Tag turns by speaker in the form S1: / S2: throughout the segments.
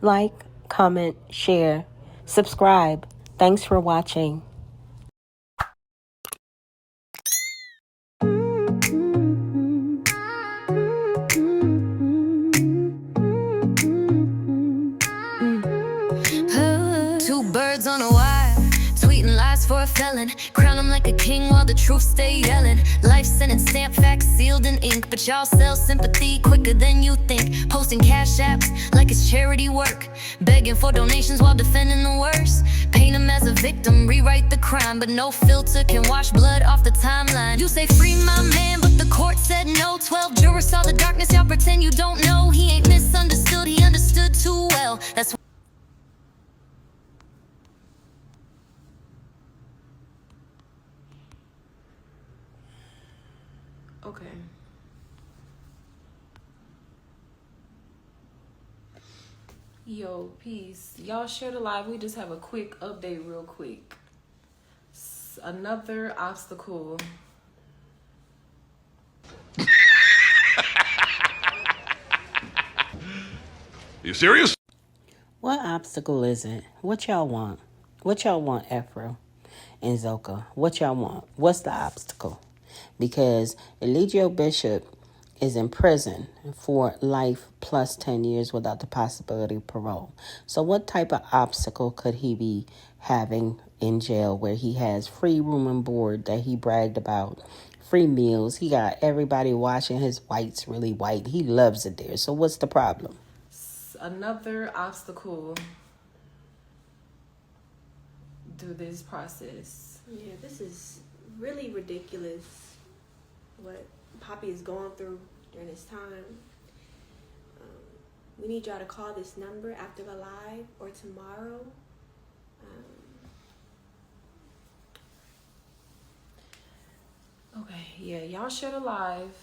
S1: like, comment, share, subscribe. Thanks for watching.
S2: Two birds on a wire, tweeting lies for a felon. Crown him like a king while the truth stay yelling. Life sentence, stamp facts sealed in ink, but y'all sell sympathy quicker than you think. Posting cash apps like it's charity work, begging for donations while defending the worst. Paint him as a victim, rewrite the crime, but no filter can wash blood off the timeline. You say free my man, but the court said no. 12 jurors saw the darkness, y'all pretend you don't know. He ain't misunderstood, he understood too well. That's
S3: okay. Yo, peace. Y'all share the live. We just have a quick update real quick. Another obstacle.
S4: You serious?
S1: What obstacle is it? What y'all want? What y'all want, Afro and Zoka? What y'all want? What's the obstacle? Because Eligio Bishop is in prison for life plus 10 years without the possibility of parole. So what type of obstacle could he be having in jail where he has free room and board that he bragged about, free meals? He got everybody watching his whites really white. He loves it there. So what's the problem?
S3: Another obstacle through this process.
S5: Yeah, this is really ridiculous what Poppy is going through during this time. We need y'all to call this number after the live or tomorrow.
S3: Okay, yeah, y'all share the live.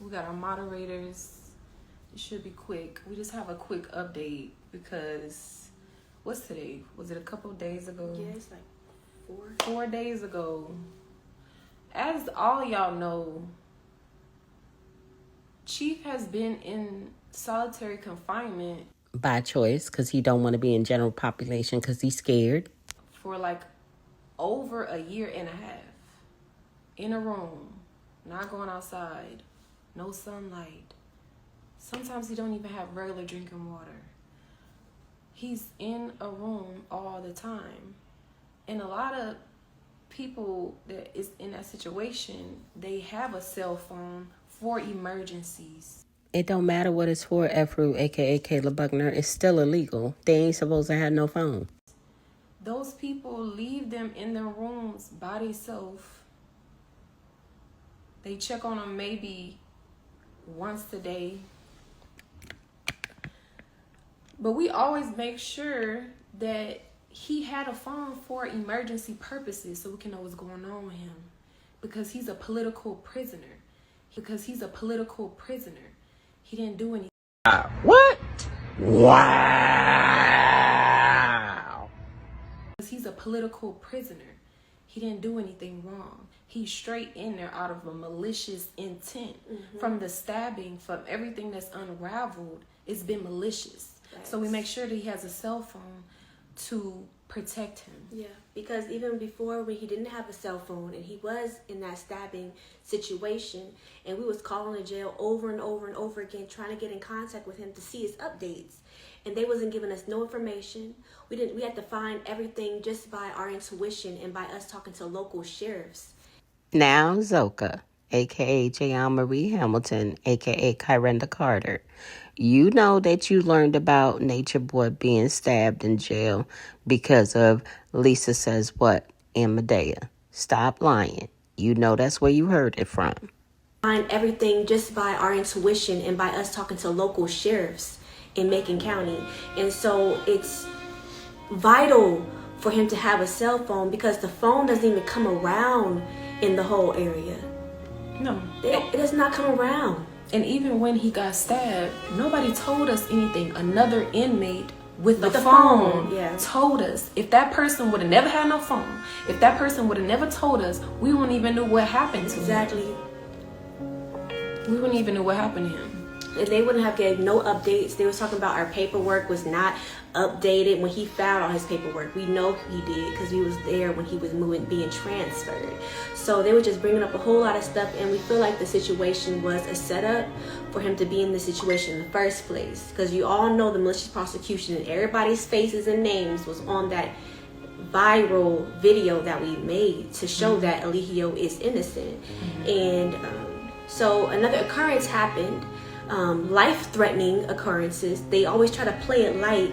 S3: We got our moderators. It should be quick. We just have a quick update because what's today? Was it a couple of days ago?
S5: Yeah, it's like
S3: 4 days ago. As all y'all know, Chief has been in solitary confinement
S1: By choice, because he don't want to be in general population because he's scared.
S3: for like over a year and a half. In a room, not going outside, no sunlight. Sometimes he don't even have regular drinking water. He's in a room all the time. And a lot of people that is in that situation, they have a cell phone for emergencies.
S1: It don't matter what it's for, Afro, a.k.a. Caleb Buckner. It's still illegal. They ain't supposed to have no phone.
S3: Those people leave them in their rooms by themselves. They check on them maybe once a day. But we always make sure that he had a phone for emergency purposes so we can know what's going on with him. Because he's a political prisoner. He didn't do anything.
S1: What? Wow.
S3: Because he's a political prisoner. He didn't do anything wrong. He's straight in there out of a malicious intent. From the stabbing, from everything that's unraveled, it's been malicious.
S5: Yes.
S3: So we make sure that he has a cell phone to protect him.
S5: Yeah, because even before when he didn't have a cell phone and he was in that stabbing situation and we was calling the jail over and over and over again trying to get in contact with him to see his updates, and they wasn't giving us no information. We had to find everything just by our intuition and by us talking to local sheriffs.
S1: Now Zoka, a.k.a. Jayon Marie Hamilton, a.k.a. Kyrenda Carter. You know that you learned about Nature Boy being stabbed in jail because of Lisa Says What and Medaya. Stop lying. You know that's where you heard it from.
S5: Find everything just by our intuition and by us talking to local sheriffs in Macon County. And so it's vital for him to have a cell phone because the phone doesn't even come around in the whole area.
S3: No.
S5: It does not come around.
S3: And even when he got stabbed, nobody told us anything. Another inmate with the phone told us. If that person would have never had no phone, if that person would have never told us, we wouldn't even know what happened to him.
S5: Exactly.
S3: We wouldn't even know what happened to him.
S5: And they wouldn't have gave no updates. They was talking about our paperwork was not updated when he filed all his paperwork. We know he did because we was there when he was being transferred. So they were just bringing up a whole lot of stuff, and we feel like the situation was a setup for him to be in this situation in the first place. Because you all know the malicious prosecution, and everybody's faces and names was on that viral video that we made to show that Eligio is innocent. And so another occurrence happened. Life-threatening occurrences. They always try to play it light.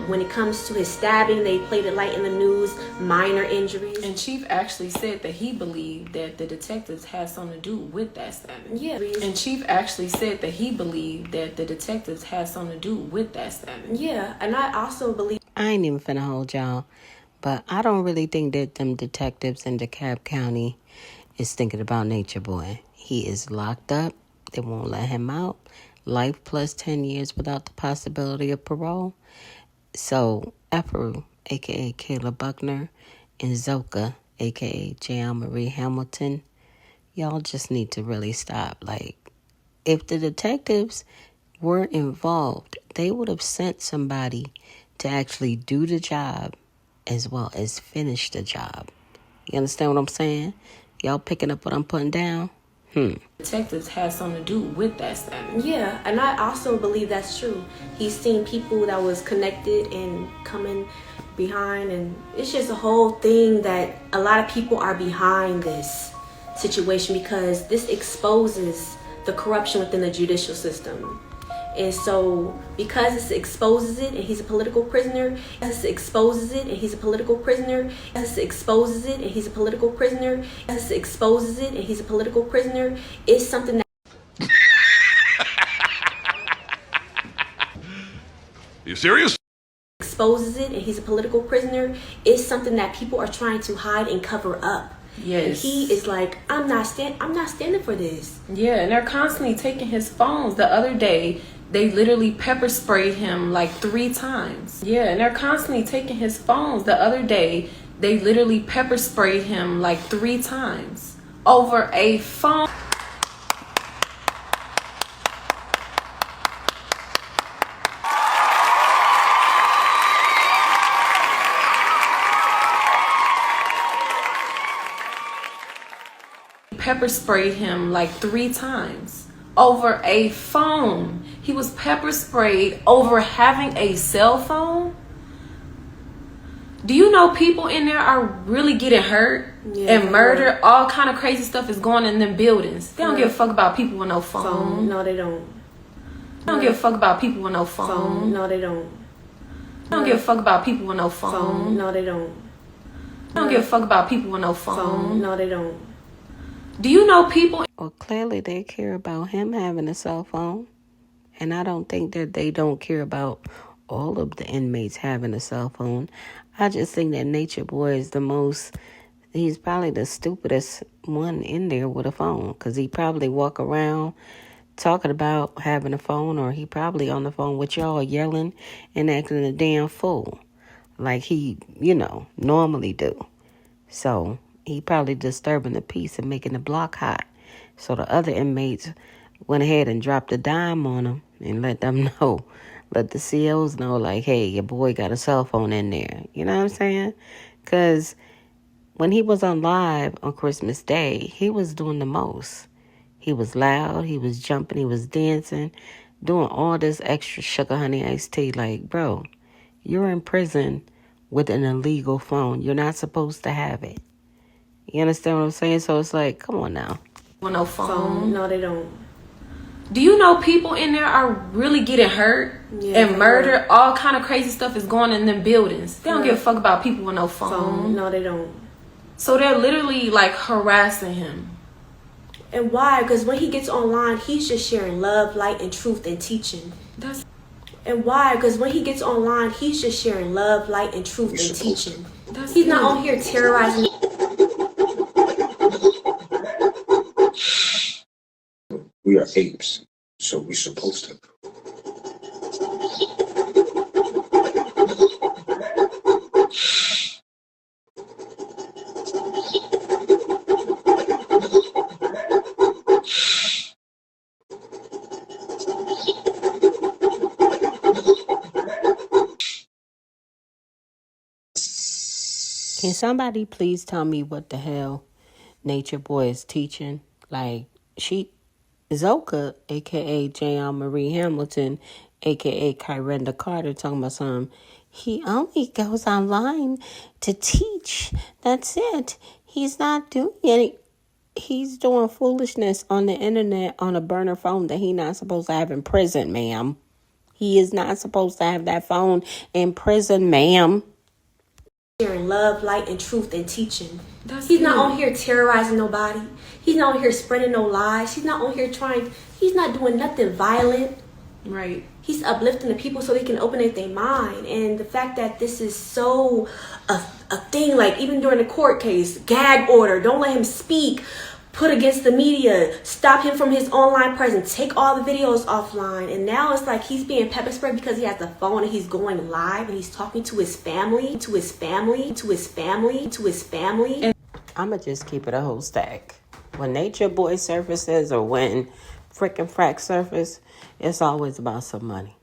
S5: When it comes to his stabbing, they played it light in the news. Minor injuries.
S3: And Chief actually said that he believed that the detectives had something to do with that stabbing.
S5: Yeah.
S3: And Chief actually said that he believed that the detectives had something to do with that stabbing.
S5: Yeah, and I also believe.
S1: I ain't even finna hold y'all, but I don't really think that them detectives in DeKalb County is thinking about Nature Boy. He is locked up. They won't let him out. Life plus 10 years without the possibility of parole. So, Ephraim, a.k.a. Caleb Buckner, and Zoka, a.k.a. J.L. Marie Hamilton, y'all just need to really stop. Like, if the detectives were involved, they would have sent somebody to actually do the job as well as finish the job. You understand what I'm saying? Y'all picking up what I'm putting down?
S3: Detectives had something to do with that stabbing.
S5: Yeah, and I also believe that's true. He's seen people that was connected and coming behind, and it's just a whole thing that a lot of people are behind this situation because this exposes the corruption within the judicial system. And so because this exposes it and he's a political prisoner, this exposes it and he's a political prisoner, this exposes it and he's a political prisoner, this exposes it and he's a political prisoner, is something that
S4: You serious?
S5: exposes it and he's a political prisoner, is something that people are trying to hide and cover up.
S3: Yes.
S5: And he is like, I'm not standing for this.
S3: Yeah, and they're constantly taking his phones. The other day, they literally pepper sprayed him like 3 times. Yeah, and they're constantly taking his phones. The other day, they literally pepper sprayed him like 3 times over a phone. Pepper sprayed him like 3 times over a phone. He was pepper sprayed over having a cell phone. Do you know people in there are really getting hurt and murdered? All kind of crazy stuff is going in them buildings. They don't give a fuck about people with no phone.
S5: No, they don't.
S3: They don't give a fuck about people with no phone.
S5: No, they don't.
S3: They don't give a fuck about people with no phone.
S5: No, they don't.
S3: They don't give a fuck about people with no phone.
S5: No, they don't.
S3: Do you know people?
S1: Well, clearly they care about him having a cell phone. And I don't think that they don't care about all of the inmates having a cell phone. I just think that Nature Boy is he's probably the stupidest one in there with a phone. Because he probably walk around talking about having a phone, or he probably on the phone with y'all yelling and acting a damn fool. Like he, normally do. So he probably disturbing the peace and making the block hot. So the other inmates went ahead and dropped a dime on him and let them know, let the COs know, like, hey, your boy got a cell phone in there. You know what I'm saying? Because when he was on live on Christmas Day, he was doing the most. He was loud, he was jumping, he was dancing, doing all this extra sugar honey iced tea. Like, bro, you're in prison with an illegal phone. You're not supposed to have it. You understand what I'm saying? So it's like, come on now.
S3: With no phone.
S5: No, they don't.
S3: Do you know people in there are really getting hurt and murdered? All kind of crazy stuff is going in them buildings. They don't give a fuck about people with no phone.
S5: No, they don't.
S3: So they're literally like harassing him.
S5: And why? Because when he gets online, he's just sharing love, light, and truth and teaching. And why? Because when he gets online, he's just sharing love, light, and truth and teaching. He's not on here terrorizing.
S6: We are apes, so we're supposed to.
S1: Can somebody please tell me what the hell Nature Boy is teaching? Like, Zoka, a.k.a. J.R. Marie Hamilton, a.k.a. Kyrenda Carter, talking about something. He only goes online to teach. That's it. He's not doing any... He's doing foolishness on the internet on a burner phone that he's not supposed to have in prison, ma'am. He is not supposed to have that phone in prison, ma'am.
S5: Sharing love, light, and truth and teaching. He's not on here terrorizing nobody. He's not on here spreading no lies. He's not on here he's not doing nothing violent.
S3: Right.
S5: He's uplifting the people so they can open up their mind. And the fact that this is so a thing, like even during the court case, gag order, don't let him speak, put against the media, stop him from his online presence, take all the videos offline. And now it's like he's being pepper sprayed because he has the phone and he's going live and he's talking to his family. And
S1: I'ma just keep it a whole stack. When Nature Boy surfaces or when frickin' frack surface, it's always about some money.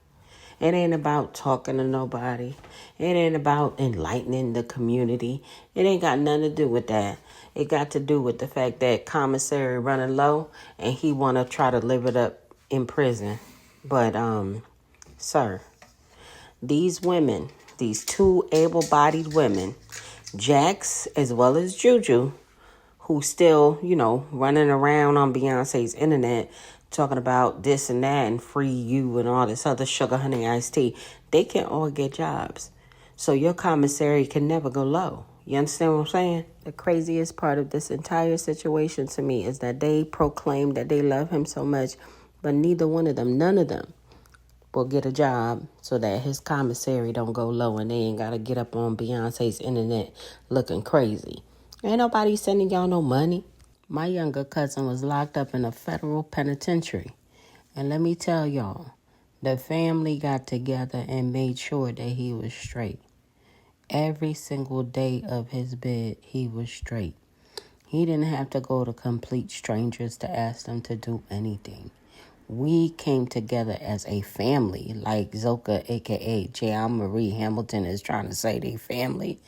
S1: It ain't about talking to nobody. It ain't about enlightening the community. It ain't got nothing to do with that. It got to do with the fact that commissary running low and he want to try to live it up in prison. But, sir, these women, these two able-bodied women, Jax as well as Juju, who still, running around on Beyonce's internet talking about this and that and free you and all this other sugar honey iced tea, they can all get jobs. So your commissary can never go low. You understand what I'm saying? The craziest part of this entire situation to me is that they proclaim that they love him so much, but neither one of them, none of them, will get a job so that his commissary don't go low and they ain't got to get up on Beyonce's internet looking crazy. Ain't nobody sending y'all no money. My younger cousin was locked up in a federal penitentiary. And let me tell y'all, the family got together and made sure that he was straight. Every single day of his bid, he was straight. He didn't have to go to complete strangers to ask them to do anything. We came together as a family, like Zoka, a.k.a. J.R. Marie Hamilton, is trying to say they family,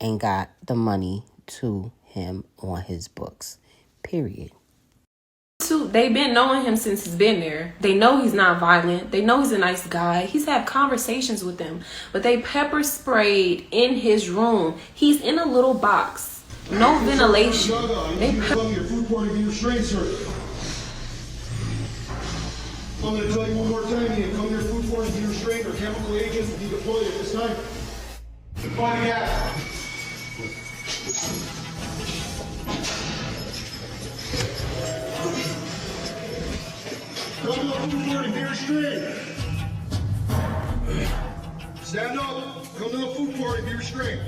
S1: and got the money to him on his books. Period.
S3: They've been knowing him since he's been there. They know he's not violent. They know he's a nice guy. He's had conversations with them. But they pepper sprayed in his room. He's in a little box. No ventilation.
S7: Come here, food court and be restrained, sir. I'm going to tell you one more time, Ian. Come here, food court and be restrained, or chemical agents will be deployed at this time. Find the gas. Come to the food court and be restrained. Stand up. Come to the food court and be restrained.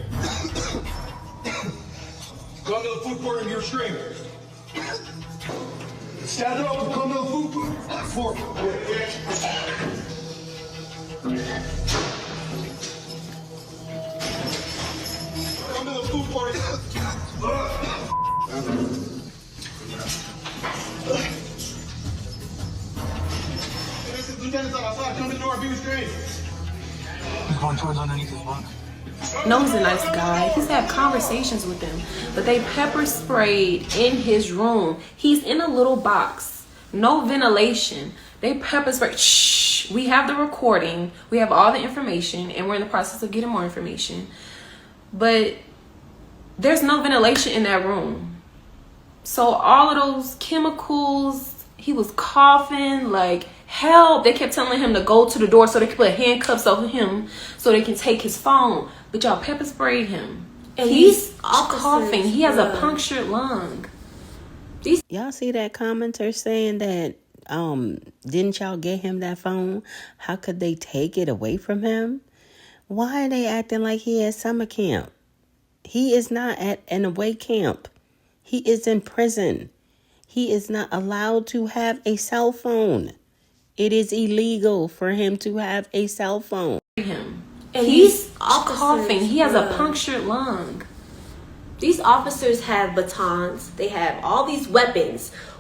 S7: Come to the food court and be restrained. Stand up and come to the food court. Come to the food court. Lieutenant's outside. Come to the door and be restrained.
S8: He's going towards underneath his bunk.
S3: No, he's a nice guy. He's had conversations with them. But they pepper sprayed in his room. He's in a little box. No ventilation. They pepper sprayed. Shh. We have the recording. We have all the information. And we're in the process of getting more information. But there's no ventilation in that room. So all of those chemicals, he was coughing like help. They kept telling him to go to the door so they could put handcuffs over him so they can take his phone. But y'all pepper sprayed him. And he's coughing. He has a punctured lung.
S1: Y'all see that commenter saying that, didn't y'all get him that phone? How could they take it away from him? Why are they acting like he at summer camp? He is not at an away camp. He is in prison. He is not allowed to have a cell phone. It is illegal for him to have a cell phone.
S3: And he's coughing. He has a punctured lung.
S5: These officers have batons. They have all these weapons.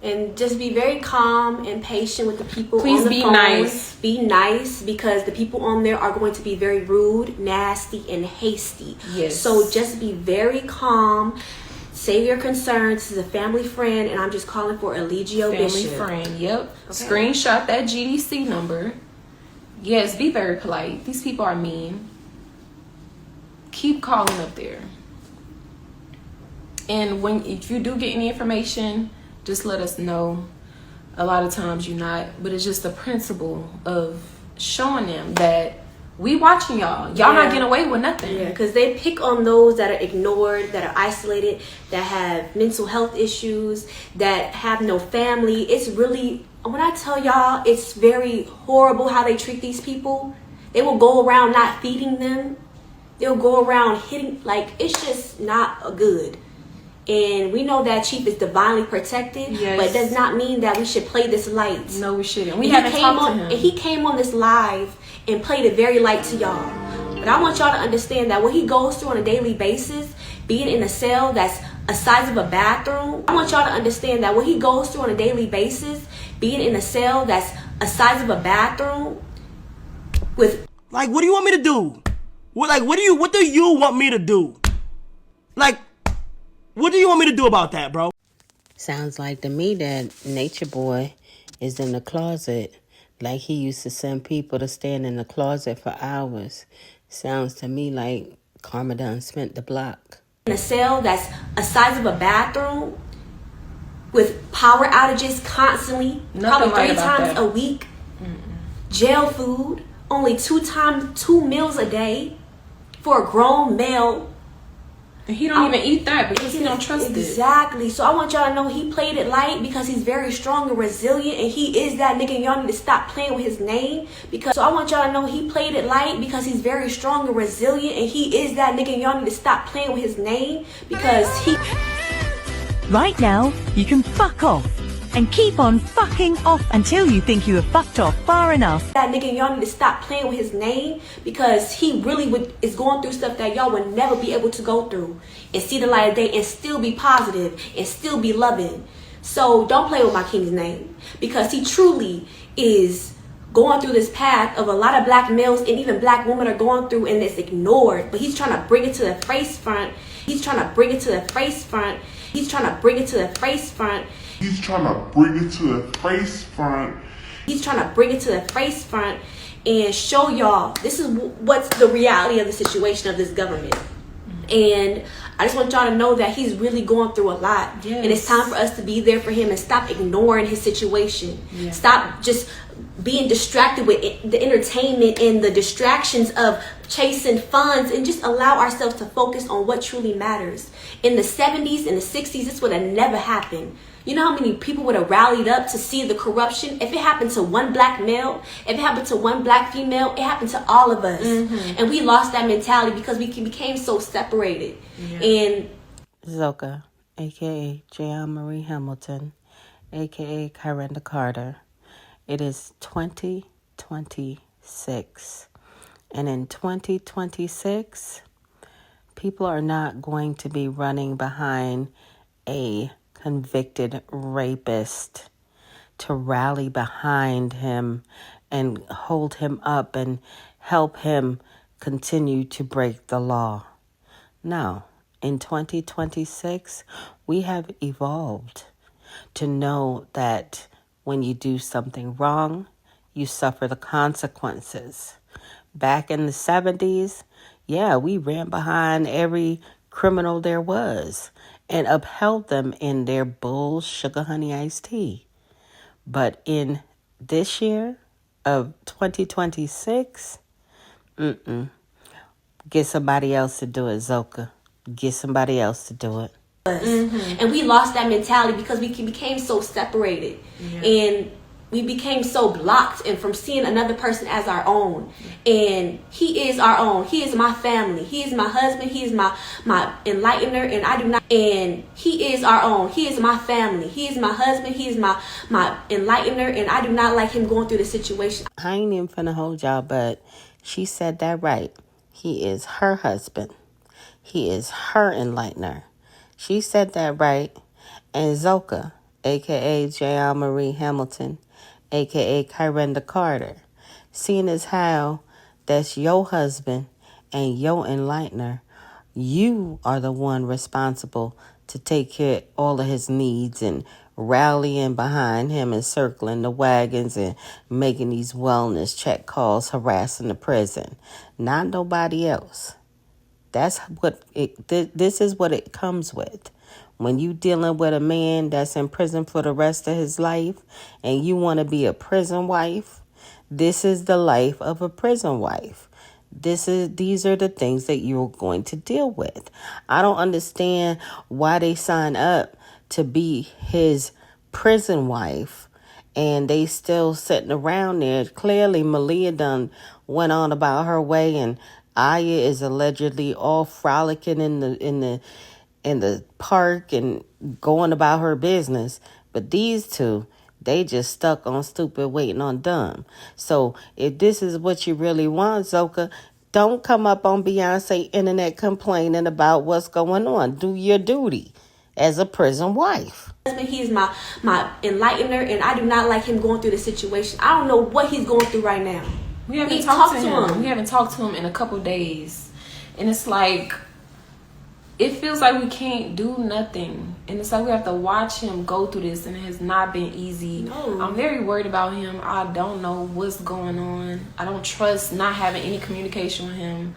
S5: And just be very calm and patient with the people
S3: Please
S5: on the
S3: be
S5: phone.
S3: nice.
S5: Be nice, because the people on there are going to be very rude, nasty, and hasty.
S3: Yes.
S5: So just be very calm. Say your concerns. This is a family friend, and I'm just calling for Eligio
S3: Family
S5: Bishop.
S3: friend. Yep.
S5: Okay.
S3: Screenshot that GDC number. Yes, be very polite. These people are mean. Keep calling up there. And if you do get any information, just let us know. A lot of times you're not, but it's just the principle of showing them that we watching y'all. Y'all not getting away with nothing.
S5: Yeah, because they pick on those that are ignored, that are isolated, that have mental health issues, that have no family. It's really, when I tell y'all, it's very horrible how they treat these people. They will go around not feeding them. They'll go around hitting, like, it's just not good. And we know that Chief is divinely protected,
S3: yes,
S5: but it does not mean that we should play this light.
S3: No, we shouldn't. We haven't talked to him.
S5: And he came on this live and played it very light to y'all. But I want y'all to understand that what he goes through on a daily basis, being in a cell that's a size of a bathroom, I want y'all to understand that what he goes through on a daily basis, being in a cell that's a size of a bathroom, with,
S9: like, what do you want me to do? What do you want me to do? Like, what do you want me to do about that, bro?
S1: Sounds like to me that Nature Boy is in the closet like he used to send people to stand in the closet for hours. Sounds to me like Karma done spent the block.
S5: In a cell that's a size of a bathroom, with power outages constantly,
S3: Nothing
S5: probably
S3: right
S5: 3
S3: about
S5: times
S3: that.
S5: a week, jail food, only 2 meals a day for a grown male.
S3: And he don't even eat that because he don't trust it.
S5: Exactly. So I want y'all to know he played it light because he's very strong and resilient, and he is that nigga, and y'all need to stop playing with his name. So I want y'all to know he played it light because he's very strong and resilient, and he is that nigga, and y'all need to stop playing with his name, because he...
S10: Right now, you can fuck off and keep on fucking off until you think you have fucked off far enough.
S5: That nigga, y'all need to stop playing with his name, because he really is going through stuff that y'all would never be able to go through and see the light of day and still be positive and still be loving. So don't play with my king's name, because he truly is going through this path of a lot of black males and even black women are going through, and it's ignored. But he's trying to bring it to the face front. He's trying to bring it to the face front. He's trying to bring it to the face front.
S11: He's trying to bring it to the face front.
S5: He's trying to bring it to the face front and show y'all this is what's the reality of the situation of this government. And I just want y'all to know that he's really going through a lot.
S3: Yes.
S5: And it's time for us to be there for him and stop ignoring his situation. Yeah. Stop just being distracted with the entertainment and the distractions of chasing funds, and just allow ourselves to focus on what truly matters. In the 70s and the 60s, this would have never happened. You know how many people would have rallied up to see the corruption? If it happened to one black male, if it happened to one black female, it happened to all of us. And we lost that mentality because we became so separated. Yeah. And
S1: Zoka, a.k.a. J.M. Marie Hamilton, a.k.a. Kyrenda Carter. It is 2026. And in 2026, people are not going to be running behind a convicted rapist to rally behind him and hold him up and help him continue to break the law. No, in 2026, we have evolved to know that when you do something wrong, you suffer the consequences. Back in the 70s, yeah, we ran behind every criminal there was and upheld them in their bull sugar honey iced tea. But in this year of 2026, get somebody else to do it, Zoka. Get somebody else to do it.
S5: And we lost that mentality because we became so separated. Yeah. And we became so blocked and from seeing another person as our own. And he is our own. He is my family. He is my husband. He is my enlightener, and I do not. And he is our own. He is my family. He is my husband. He is my enlightener, and I do not like him going through the situation.
S1: I ain't even finna hold y'all, but she said that right. He is her husband. He is her enlightener. She said that right. And Zoka, a.k.a. J.R. Marie Hamilton, a.k.a. Kyrenda Carter, seeing as how that's your husband and your enlightener, you are the one responsible to take care of all of his needs and rallying behind him and circling the wagons and making these wellness check calls, harassing the prison. Not nobody else. That's what this is what it comes with. When you dealing with a man that's in prison for the rest of his life and you want to be a prison wife, this is the life of a prison wife. These are the things that you're going to deal with. I don't understand why they sign up to be his prison wife and they still sitting around there. Clearly Malia done went on about her way, and Aya is allegedly all frolicking in the park and going about her business. But these two, they just stuck on stupid waiting on dumb. So if this is what you really want, Zoka, don't come up on Beyonce internet complaining about what's going on. Do your duty as a prison wife.
S5: He's my enlightener, and I do not like him going through the situation. I don't know what he's going through right now.
S3: We haven't talked to him. We haven't talked to him in a couple days. And it's like, it feels like we can't do nothing. And it's like we have to watch him go through this, and it has not been easy. No. I'm very worried about him. I don't know what's going on. I don't trust not having any communication with him.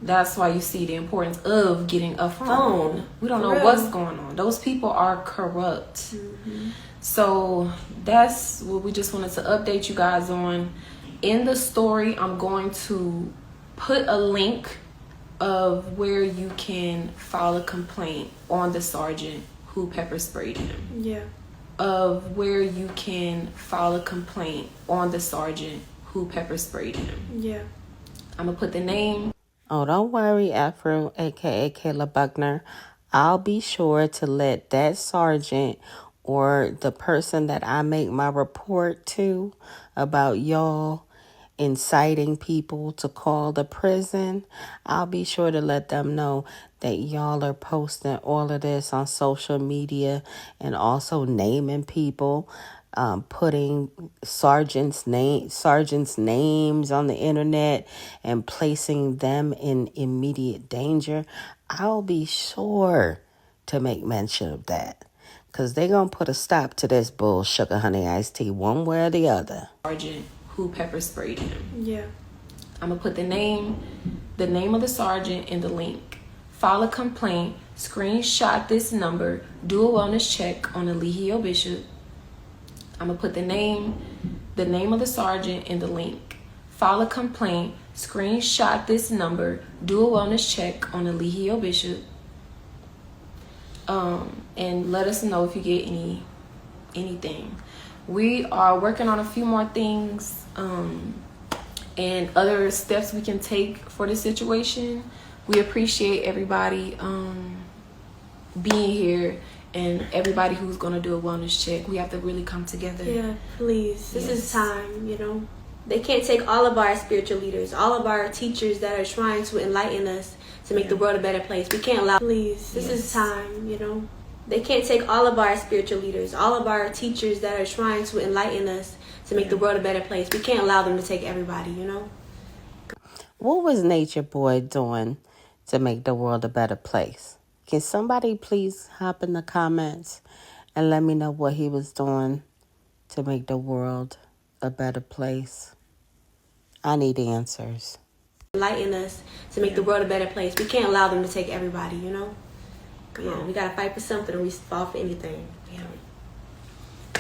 S3: That's why you see the importance of getting a phone. We don't know what's going on. Those people are corrupt. Mm-hmm. So that's what we just wanted to update you guys on. In the story, I'm going to put a link of where you can file a complaint on the sergeant who pepper sprayed him. Yeah. Of where you can file a complaint on the sergeant who pepper sprayed him. Yeah. I'm going to put the name.
S1: Oh, don't worry, Afro, a.k.a. Kayla Buckner. I'll be sure to let that sergeant or the person that I make my report to about y'all inciting people to call the prison, I'll be sure to let them know that y'all are posting all of this on social media and also naming people, putting sergeants' names on the internet and placing them in immediate danger. I'll be sure to make mention of that, because they're going to put a stop to this bull sugar honey iced tea one way or the other.
S3: Sergeant who pepper sprayed him. Yeah. I'm going to put the name of the sergeant in the link. File a complaint, screenshot this number, do a wellness check on Eligio Bishop. I'm going to put the name of the sergeant in the link. File a complaint, screenshot this number, do a wellness check on Eligio Bishop. And let us know if you get anything. We are working on a few more things and other steps we can take for this situation. We appreciate everybody being here and everybody who's going to do a wellness check. We have to really come together.
S5: Yeah, please. This is time, you know. They can't take all of our spiritual leaders, all of our teachers that are trying to enlighten us to make the world a better place. We can't allow, please. This is time, you know. They can't take all of our spiritual leaders, all of our teachers that are trying to enlighten us to make the world a better place. We can't allow them to take everybody, you know?
S1: What was Nature Boy doing to make the world a better place? Can somebody please hop in the comments and let me know what he was doing to make the world a better place? I need answers.
S5: Enlighten us to make the world a better place. We can't allow them to take everybody, you know? Come on, we gotta fight for something or we fall for anything. Yeah.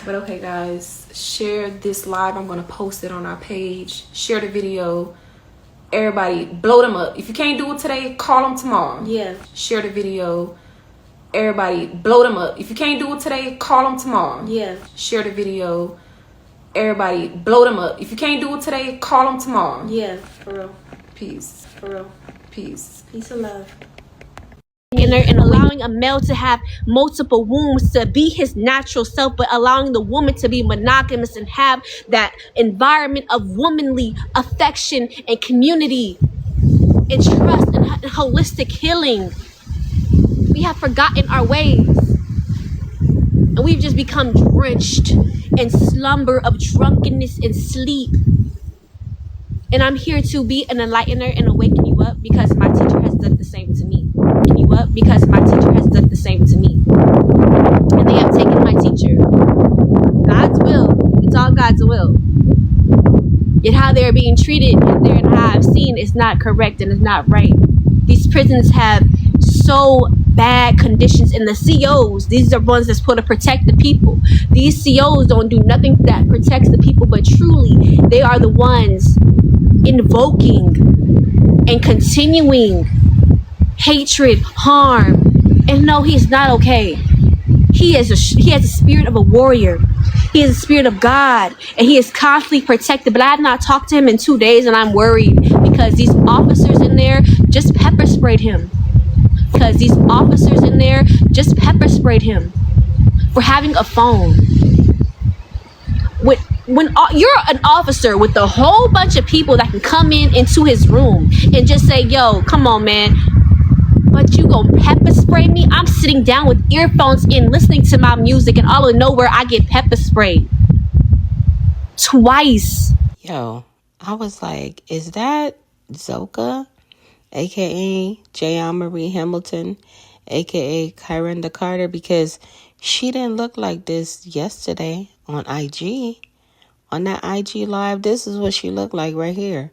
S3: But okay, guys, share this live. I'm gonna post it on our page. Share the video. Everybody, blow them up. If you can't do it today, call them tomorrow. Yeah. Share the video. Everybody, blow them up. If you can't do it today, call them tomorrow. Yeah. Share the video. Everybody, blow them up. If you can't do it today, call them tomorrow.
S5: Yeah, for real.
S3: Peace.
S5: For real.
S3: Peace.
S5: Peace and love. And allowing a male to have multiple wombs to be his natural self, but allowing the woman to be monogamous and have that environment of womanly affection and community and trust and holistic healing. We have forgotten our ways. And we've just become drenched in slumber of drunkenness and sleep. And I'm here to be an enlightener and awaken you up because my teacher has done the same to me. You up because my teacher has done the same to me. And they have taken my teacher. God's will. It's all God's will. Yet how they're being treated and how I've seen is not correct and is not right. These prisons have so bad conditions, and the COs, these are ones that's supposed to protect the people. These COs don't do nothing that protects the people, but truly they are the ones invoking and continuing hatred, harm. And no, he's not okay. He has a spirit of a warrior. He has a spirit of God, and he is constantly protected. But I have not talked to him in 2 days, and I'm worried because these officers in there just pepper sprayed him. For having a phone. When you're an officer with a whole bunch of people that can come into his room and just say, yo, come on, man, but you gonna pepper spray me? I'm sitting down with earphones in, listening to my music, and all of nowhere I get pepper sprayed. Twice.
S1: Yo, I was like, is that Zoka, aka J. Marie Hamilton, aka Kyrinda Carter? Because she didn't look like this yesterday on IG. On that IG live, this is what she looked like right here.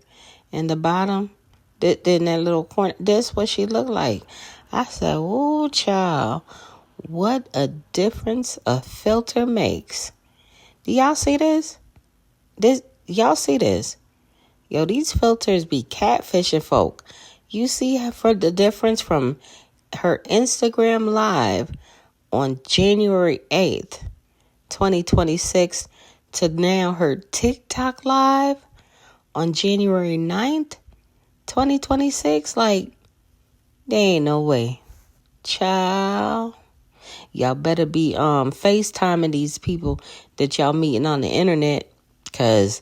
S1: In the bottom, in that little corner, this is what she looked like. I said, oh, child, what a difference a filter makes. Do y'all see this? Y'all see this? Yo, these filters be catfishing folk. You see her for the difference from her Instagram live on January 8th, 2026 to now her TikTok live on January 9th, 2026. Like, there ain't no way. Child. Y'all better be FaceTiming these people that y'all meeting on the internet, because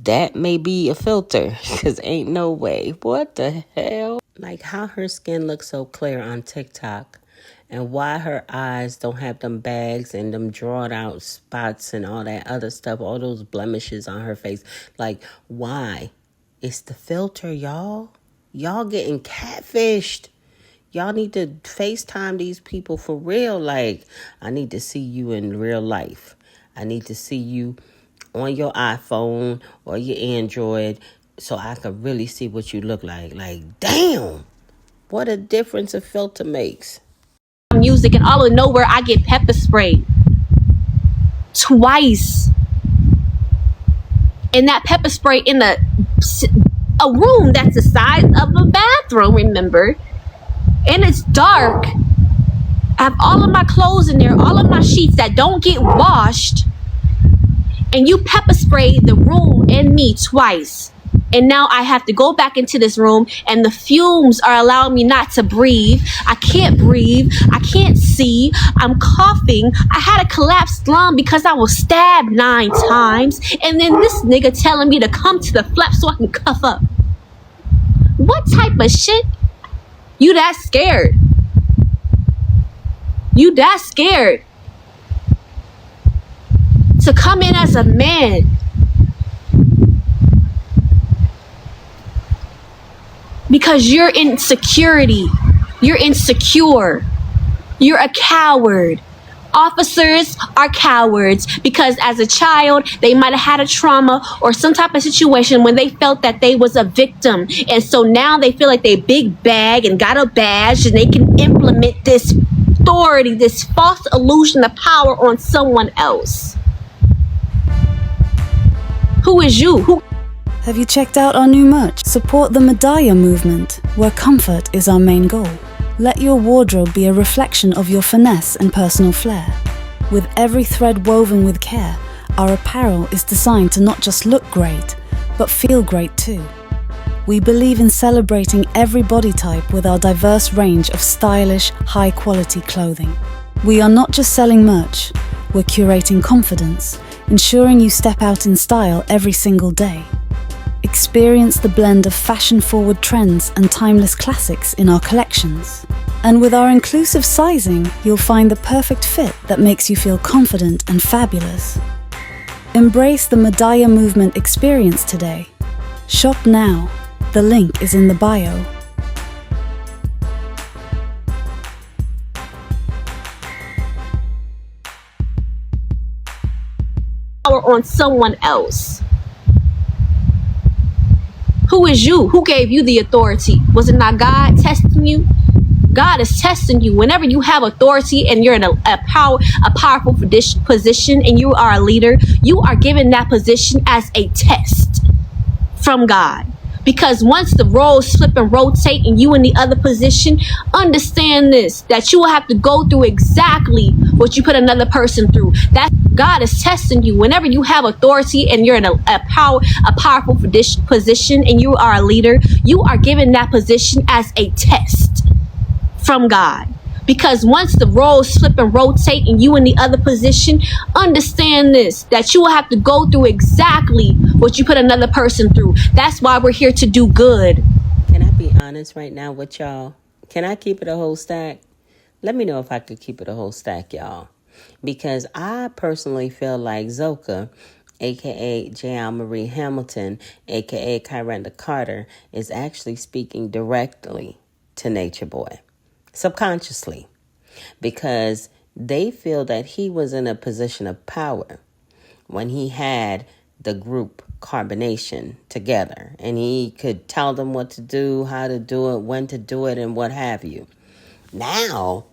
S1: that may be a filter, because ain't no way. What the hell? Like, how her skin looks so clear on TikTok, and why her eyes don't have them bags and them drawn out spots and all that other stuff, all those blemishes on her face. Like, why? It's the filter, y'all. Y'all getting catfished. Y'all need to FaceTime these people for real. Like, I need to see you in real life. I need to see you on your iPhone or your Android so I can really see what you look like. Like, damn, what a difference a filter makes.
S5: Music, and all of nowhere I get pepper sprayed. Twice. And that pepper spray in a room that's the size of a bathroom, remember? And it's dark. I have all of my clothes in there, all of my sheets that don't get washed. And you pepper sprayed the room and me twice. And now I have to go back into this room, and the fumes are allowing me not to breathe. I can't breathe. I can't see. I'm coughing. I had a collapsed lung because I was stabbed 9 times. And then this nigga telling me to come to the flap so I can cuff up. What type of shit? You that scared? You that scared to come in as a man? Because you're insecurity. You're insecure. You're a coward. Officers are cowards because as a child, they might have had a trauma or some type of situation when they felt that they was a victim. And so now they feel like they big bag and got a badge and they can implement this authority, this false illusion of power on someone else. Who is you?
S12: Have you checked out our new merch? Support the Medaya movement, where comfort is our main goal. Let your wardrobe be a reflection of your finesse and personal flair. With every thread woven with care, our apparel is designed to not just look great, but feel great too. We believe in celebrating every body type with our diverse range of stylish, high-quality clothing. We are not just selling merch, we're curating confidence, ensuring you step out in style every single day. Experience the blend of fashion-forward trends and timeless classics in our collections. And with our inclusive sizing, you'll find the perfect fit that makes you feel confident and fabulous. Embrace the Medaya movement experience today. Shop now. The link is in the bio.
S5: On someone else. Who is you? Who gave you the authority? Was it not God testing you? God is testing you. Whenever you have authority and you're in a powerful position and you are a leader, you are given that position as a test from God. Because once the roles flip and rotate and you in the other position, understand this, that you will have to go through exactly what you put another person through. That God is testing you. Whenever you have authority and you're in a powerful position and you are a leader, you are given that position as a test from God. Because once the roles flip and rotate and you in the other position, understand this, that you will have to go through exactly what you put another person through. That's why we're here to do good.
S1: Can I be honest right now with y'all? Can I keep it a whole stack? Let me know if I could keep it a whole stack, y'all. Because I personally feel like Zoka, a.k.a. J. Marie Hamilton, a.k.a. Kyranda Carter, is actually speaking directly to Nature Boy. Subconsciously, because they feel that he was in a position of power when he had the group Carbonation together, and he could tell them what to do, how to do it, when to do it, and what have you. Now,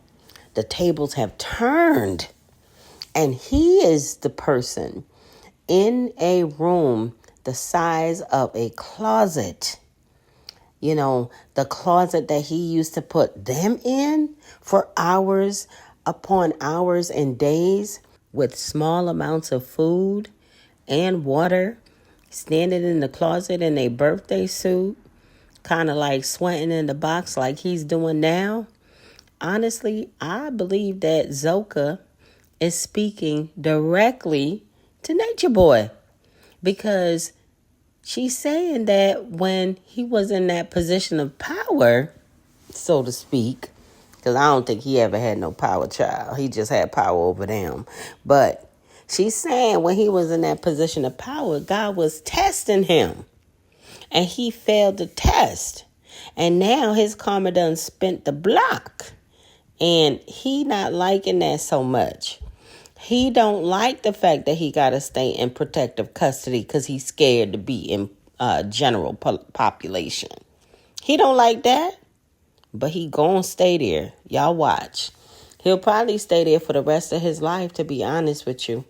S1: the tables have turned, and he is the person in a room the size of a closet. You know, the closet that he used to put them in for hours upon hours and days with small amounts of food and water, standing in the closet in a birthday suit, kind of like sweating in the box like he's doing now. Honestly, I believe that Zoka is speaking directly to Nature Boy, because she's saying that when he was in that position of power, so to speak, because I don't think he ever had no power, child. He just had power over them. But she's saying when he was in that position of power, God was testing him. And he failed the test. And now his karma done spent the block. And he not liking that so much. He don't like the fact that he got to stay in protective custody because he's scared to be in general population. He don't like that, but he gonna stay there. Y'all watch. He'll probably stay there for the rest of his life, to be honest with you.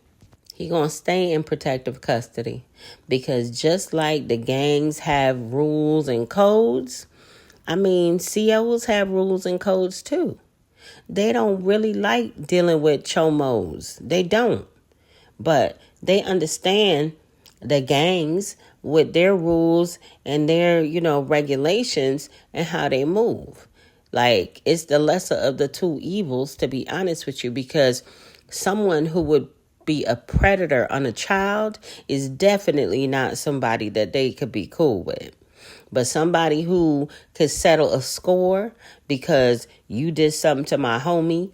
S1: He gonna stay in protective custody because just like the gangs have rules and codes, I mean, COs have rules and codes too. They don't really like dealing with chomos. They don't. But they understand the gangs with their rules and their, regulations and how they move. Like, it's the lesser of the two evils, to be honest with you, because someone who would be a predator on a child is definitely not somebody that they could be cool with. But somebody who could settle a score because you did something to my homie,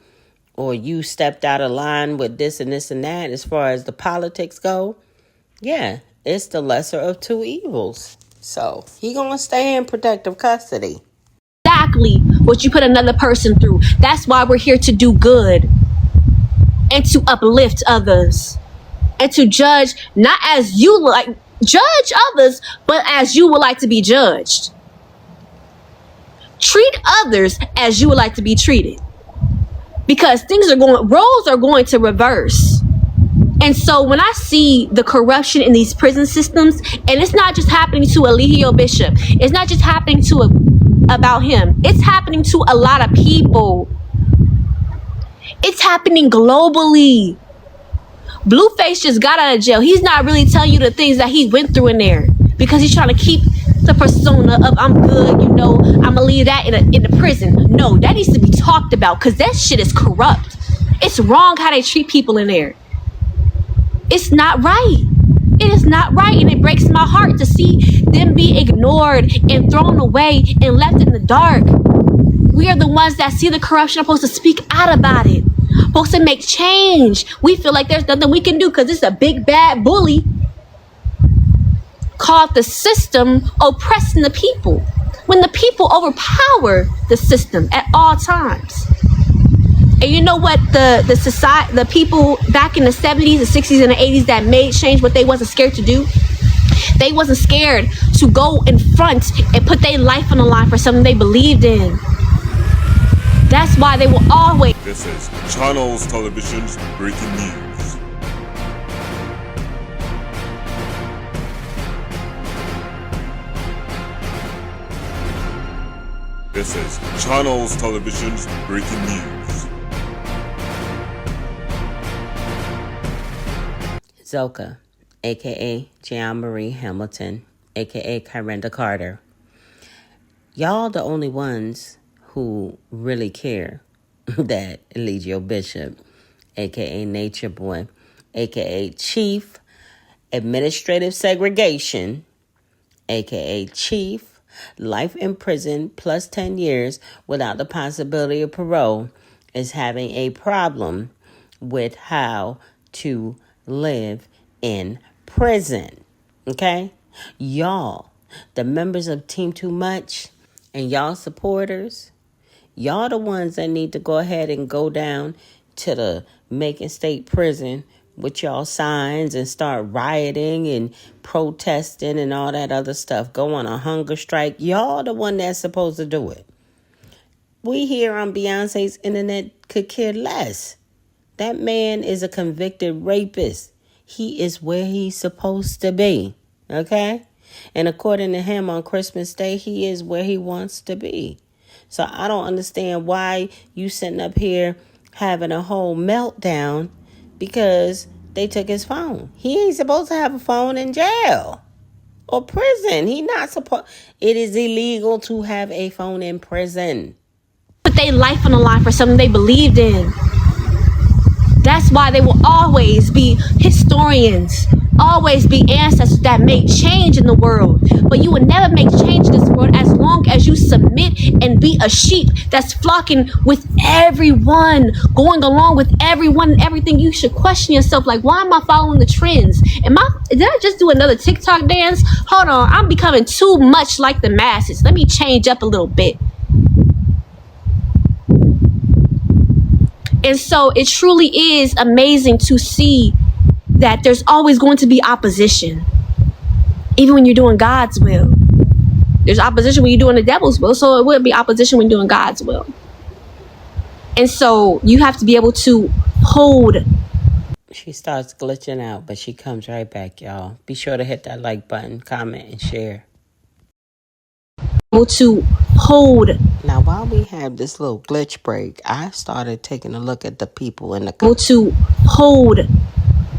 S1: or you stepped out of line with this and this and that as far as the politics go, yeah, it's the lesser of two evils. So he gonna stay in protective custody.
S5: Exactly what you put another person through. That's why we're here to do good and to uplift others and to judge not as you like. Judge others, but as you would like to be judged. Treat others as you would like to be treated. Because roles are going to reverse. And so when I see the corruption in these prison systems, and it's not just happening to Eligio Bishop, it's not just happening about him, it's happening to a lot of people. It's happening globally. Blueface just got out of jail. He's not really telling you the things that he went through in there because he's trying to keep the persona of I'm good, I'm gonna leave that in the prison. No, that needs to be talked about because that shit is corrupt. It's wrong how they treat people in there. It's not right. It is not right, and it breaks my heart to see them be ignored and thrown away and left in the dark. We are the ones that see the corruption, are supposed to speak out about it, supposed to make change. We feel like there's nothing we can do because it's a big bad bully called the system oppressing the people, when the people overpower the system at all times. And you know what the society, the people back in the 70s, the 60s, and the 80s that made change, what they wasn't scared to do? They wasn't scared to go in front and put their life on the line for something they believed in. That's why they will always.
S13: This is Channels Television's breaking news. This is Channels Television's breaking news.
S1: Zoka, aka Jean Marie Hamilton, aka Kyrenda Carter. Y'all the only ones who really care that Eligio Bishop, aka Nature Boy, aka Chief Administrative Segregation, aka Chief Life in Prison plus 10 years without the possibility of parole, is having a problem with how to live in prison. Okay? Y'all, the members of Team Too Much and y'all supporters, y'all the ones that need to go ahead and go down to the Macon State Prison with y'all signs and start rioting and protesting and all that other stuff. Go on a hunger strike. Y'all the one that's supposed to do it. We here on Beyonce's internet could care less. That man is a convicted rapist. He is where he's supposed to be. Okay? And according to him, on Christmas Day, he is where he wants to be. So I don't understand why you sitting up here having a whole meltdown because they took his phone. He ain't supposed to have a phone in jail or prison. He not supposed. It is illegal to have a phone in prison.
S5: Put their life on the line for something they believed in. That's why they will always be historians, always be ancestors that make change in the world. But you will never make change in this world as long as you submit and be a sheep that's flocking with everyone, going along with everyone and everything. You should question yourself, like, why am I following the trends? Did I just do another TikTok dance? Hold on, I'm becoming too much like the masses. Let me change up a little bit. And so it truly is amazing to see that there's always going to be opposition, even when you're doing God's will. There's opposition when you're doing the devil's will, so it will be opposition when you're doing God's will. And so you have to be able to hold.
S1: She starts glitching out, but she comes right back, y'all. Be sure to hit that like button, comment, and share.
S5: To hold.
S1: Now, while we have this little glitch break, I started taking a look at the people in the
S5: to hold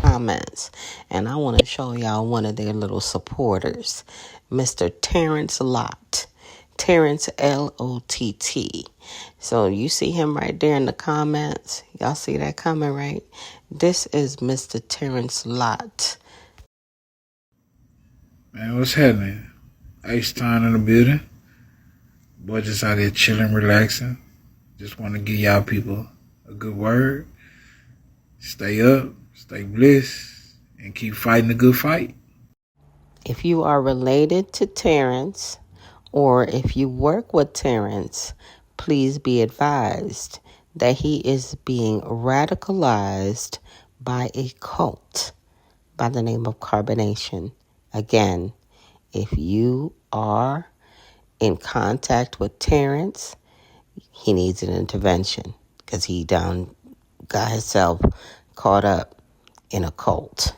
S1: comments, and I want to show y'all one of their little supporters, Mr. Terrence Lott. Terrence Lott. So you see him right there in the comments. Y'all see that comment, right? This is Mr. Terrence Lott.
S14: Man, what's happening? H-Town in the building. Boy, just out here chilling, relaxing. Just want to give y'all people a good word. Stay up, stay blessed, and keep fighting a good fight.
S1: If you are related to Terrence, or if you work with Terrence, please be advised that he is being radicalized by a cult by the name of Carbonation. Again, if you are in contact with Terrence, he needs an intervention because he got himself caught up in a cult.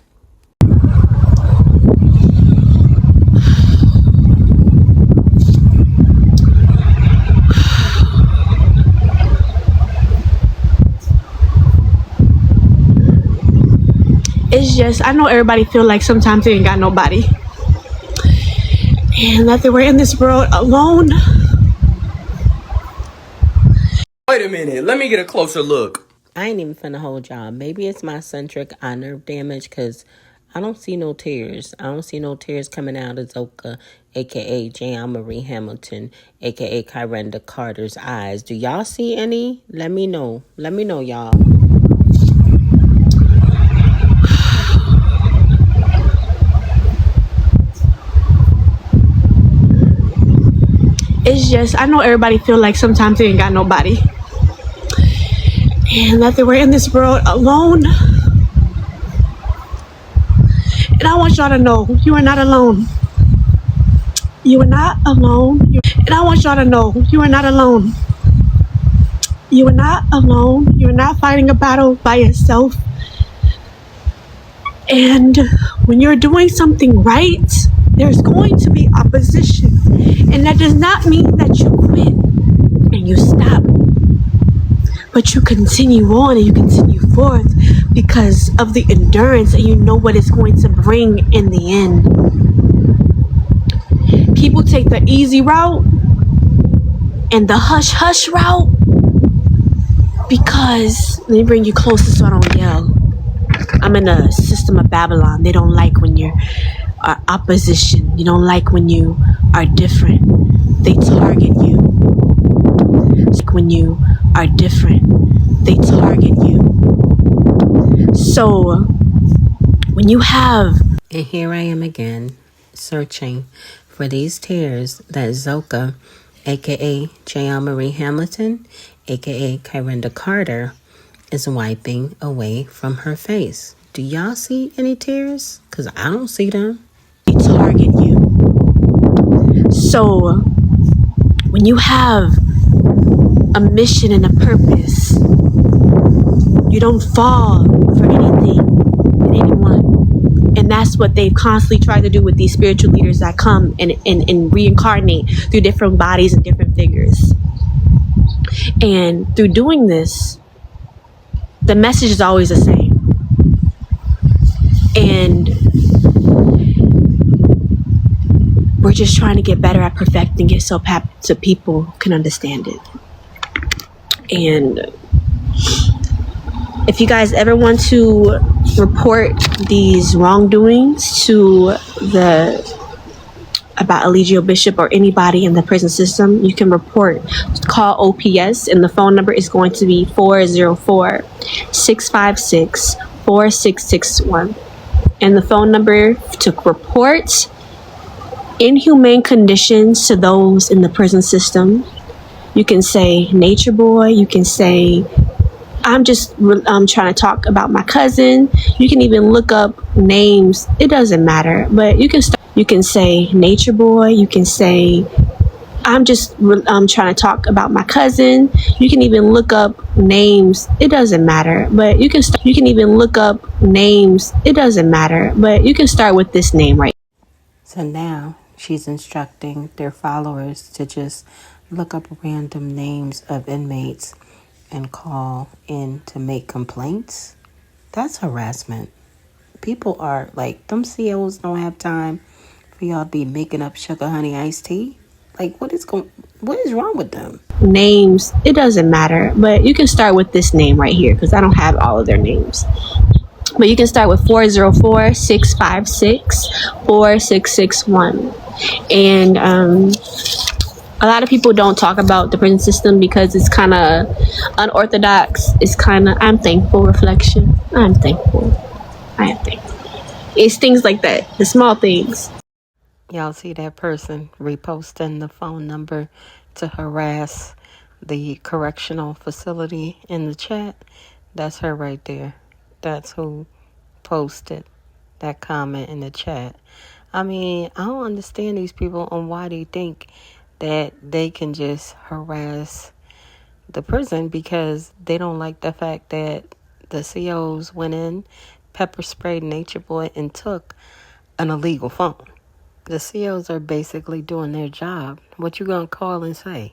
S5: It's just, I know everybody feel like sometimes they ain't got nobody. And that we're in this world alone.
S9: Wait a minute, let me get a closer look.
S1: I ain't even finna hold y'all. Maybe it's my centric eye nerve damage because I don't see no tears. I don't see no tears coming out of Zoka, aka Jan Marie Hamilton, aka Kyrenda Carter's eyes. Do y'all see any? Let me know. Let me know, y'all.
S5: It's just, I know everybody feel like sometimes they ain't got nobody. And that they were in this world alone. And I want y'all to know, you are not alone. You are not alone. And I want y'all to know, you are not alone. You are not alone. You are not fighting a battle by yourself. And when you're doing something right, there's going to be opposition. And that does not mean that you quit and you stop. But you continue on and you continue forth because of the endurance and you know what it's going to bring in the end. People take the easy route and the hush-hush route because, let me bring you closer so I don't yell. I'm in a system of Babylon. They don't like when you are opposition. You don't like when you are different. They target you. When you are different, they target you. So, when you have...
S1: And here I am again, searching for these tears that Zoka, aka Jan Marie Hamilton, aka Kyrenda Carter, is wiping away from her face. Do y'all see any tears? Because I don't see them.
S5: They target you. So, when you have a mission and a purpose, you don't fall for anything and anyone. And that's what they've constantly tried to do with these spiritual leaders that come and reincarnate through different bodies and different figures. And through doing this, the message is always the same. And we're just trying to get better at perfecting it so people can understand it. And if you guys ever want to report these wrongdoings to about Eligio Bishop or anybody in the prison system, you can call OPS, and the phone number is going to be 404-656-4661. And the phone number to report inhumane conditions to those in the prison system, you can say Nature Boy, you can say I'm trying to talk about my cousin. You can even look up names. It doesn't matter, but you can say Nature Boy, you can say I'm trying to talk about my cousin. You can even look up names. It doesn't matter, but you can even look up names. It doesn't matter, but you can start with this name right.
S1: So now she's instructing their followers to just look up random names of inmates and call in to make complaints. That's harassment. People are like, them COs don't have time for y'all to be making up sugar honey iced tea. Like, what is wrong with them?
S5: Names, it doesn't matter, but you can start with this name right here because I don't have all of their names. But you can start with 404-656-4661. And a lot of people don't talk about the prison system because it's kind of unorthodox. It's kind of, I'm thankful, reflection. I'm thankful. I am thankful. It's things like that, the small things.
S1: Y'all see that person reposting the phone number to harass the correctional facility in the chat? That's her right there. That's who posted that comment in the chat. I mean, I don't understand these people on why they think that they can just harass the prison because they don't like the fact that the COs went in, pepper sprayed Nature Boy, and took an illegal phone. The COs are basically doing their job. What you gonna call and say?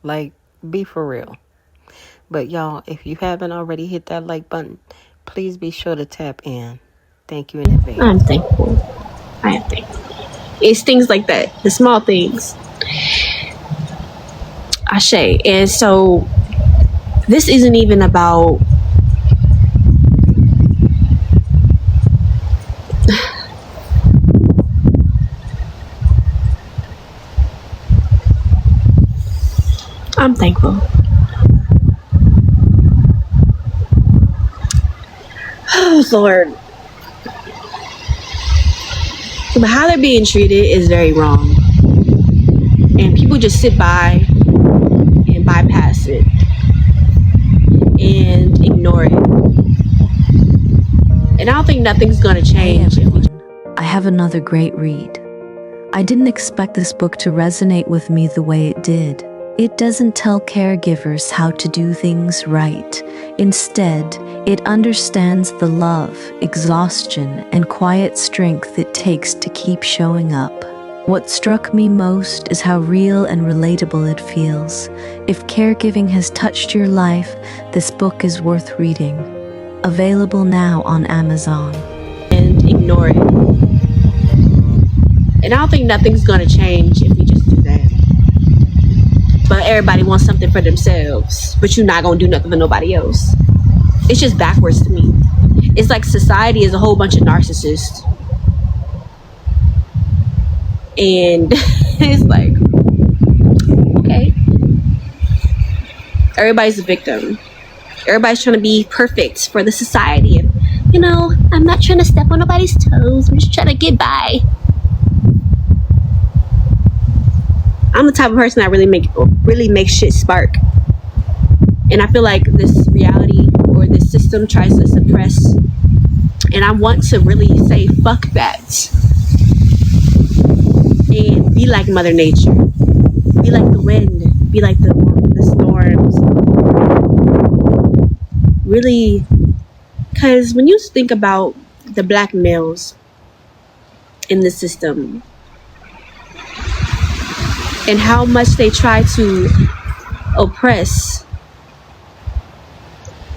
S1: Like, be for real. But y'all, if you haven't already hit that like button, please be sure to tap in. Thank you in advance.
S5: I'm thankful. I am thankful. It's things like that, the small things. Ashe. And so this isn't even about I'm thankful. Oh, Lord. But how they're being treated is very wrong. And people just sit by and bypass it and ignore it. And I don't think nothing's gonna change.
S15: Hey everyone, I have another great read. I didn't expect this book to resonate with me the way it did. It doesn't tell caregivers how to do things right. Instead, it understands the love, exhaustion, and quiet strength it takes to keep showing up. What struck me most is how real and relatable it feels. If caregiving has touched your life, this book is worth reading. Available now on Amazon.
S5: And ignore it. And I don't think nothing's gonna change if we just do that. But everybody wants something for themselves, but you're not gonna do nothing for nobody else. It's just backwards to me. It's like society is a whole bunch of narcissists. And it's like, okay. Everybody's a victim. Everybody's trying to be perfect for the society. And, you know, I'm not trying to step on nobody's toes. I'm just trying to get by. I'm the type of person that really makes shit spark. And I feel like this reality or this system tries to suppress. And I want to really say, fuck that. And be like Mother Nature. Be like the wind. Be like the storms. Really, because when you think about the black males in the system and how much they try to oppress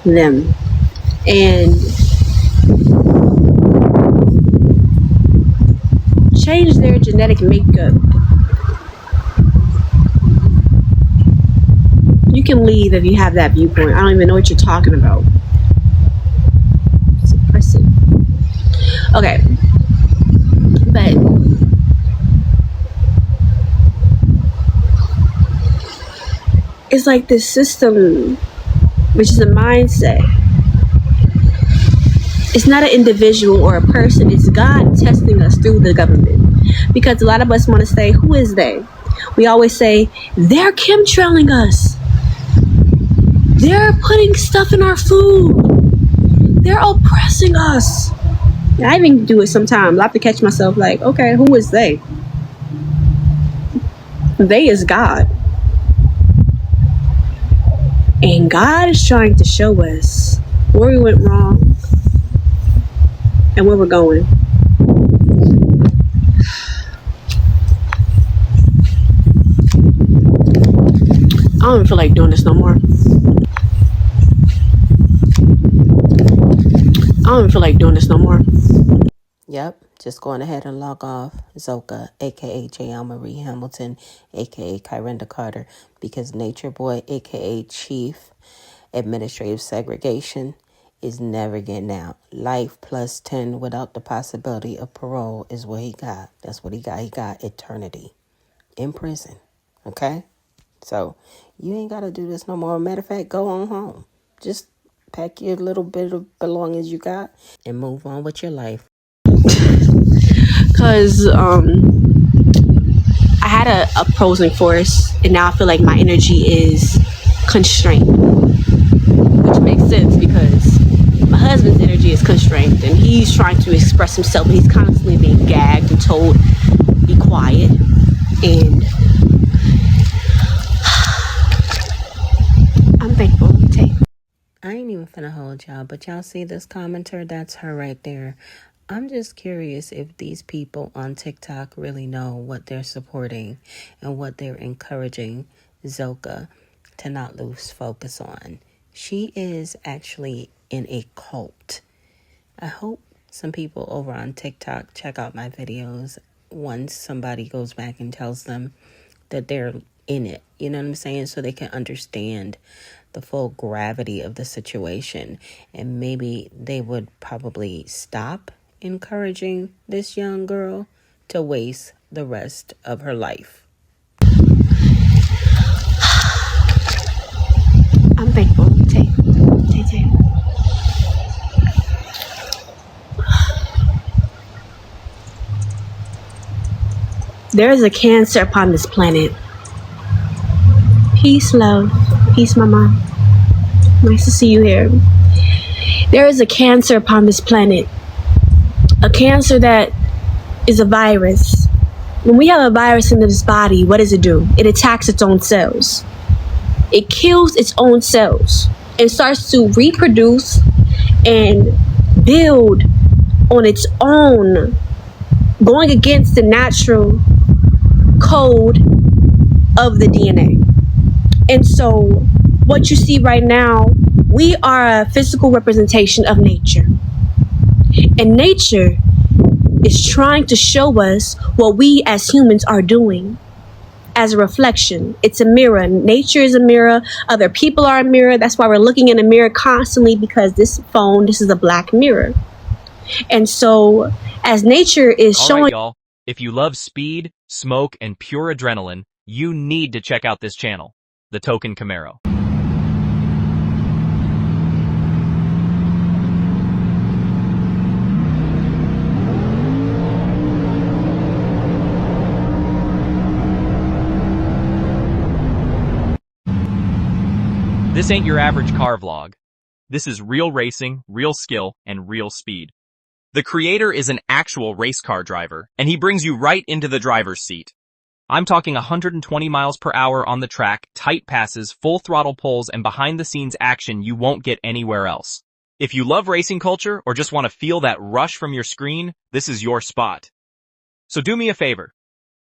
S5: them and change their genetic makeup, you can leave if you have that viewpoint. I don't even know what you're talking about. It's oppressive. Okay. But it's like this system, which is a mindset. It's not an individual or a person. It's God testing us through the government. Because a lot of us want to say, who is they? We always say, they're chemtrailing us. They're putting stuff in our food. They're oppressing us. And I even do it sometimes. I have to catch myself like, okay, who is they? They is God. And God is trying to show us where we went wrong and where we're going. I don't even feel like doing this no more. I don't even feel like doing this no more.
S1: Yep, just going ahead and log off Zoka, aka J.L. Marie Hamilton, aka Kyrenda Carter, because Nature Boy, aka Chief Administrative Segregation, is never getting out. Life plus 10 without the possibility of parole is what he got. That's what he got. He got eternity in prison. Okay? So you ain't got to do this no more. Matter of fact, go on home. Just pack your little bit of belongings you got and move on with your life.
S5: Because I had a opposing force, and now I feel like my energy is constrained, which makes sense because my husband's energy is constrained, and he's trying to express himself, but he's constantly being gagged and told, be quiet. And I'm thankful.
S1: I ain't even finna hold y'all, but y'all see this commenter? That's her right there. I'm just curious if these people on TikTok really know what they're supporting and what they're encouraging Zoka to not lose focus on. She is actually in a cult. I hope some people over on TikTok check out my videos once somebody goes back and tells them that they're in it. You know what I'm saying? So they can understand the full gravity of the situation. And maybe they would probably stop encouraging this young girl to waste the rest of her life.
S5: There is a cancer upon this planet. Peace, love. Peace, mama. Nice to see you here. There is a cancer upon this planet. A cancer that is a virus. When we have a virus in this body, what does it do? It attacks its own cells. It kills its own cells and starts to reproduce and build on its own, going against the natural code of the DNA. And so what you see right now, we are a physical representation of nature. And nature is trying to show us what we as humans are doing as a reflection. It's a mirror. Nature is a mirror. Other people are a mirror. That's why we're looking in a mirror constantly, because this phone, this is a black mirror. And so as nature is showing...
S16: All right, y'all. If you love speed, smoke, and pure adrenaline, you need to check out this channel, the Token Camaro. This ain't your average car vlog. This is real racing, real skill, and real speed. The creator is an actual race car driver, and he brings you right into the driver's seat. I'm talking 120 miles per hour on the track, tight passes, full throttle pulls, and behind-the-scenes action you won't get anywhere else. If you love racing culture or just want to feel that rush from your screen, this is your spot. So do me a favor.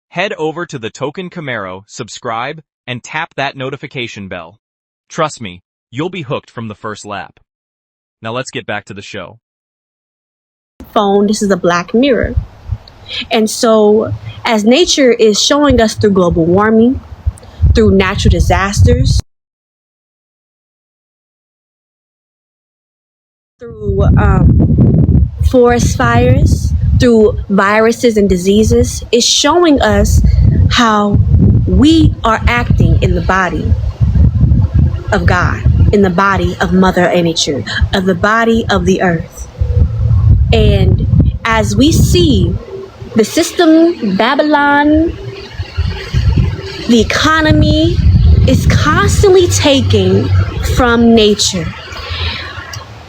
S16: Head over to the Token Camaro, subscribe, and tap that notification bell. Trust me, you'll be hooked from the first lap. Now let's get back to the show.
S5: Phone, this is a black mirror. And so as nature is showing us through global warming, through natural disasters, through forest fires, through viruses and diseases, is showing us how we are acting in the body of God, in the body of Mother Nature, of the body of the earth. And as we see the system, Babylon, the economy is constantly taking from nature.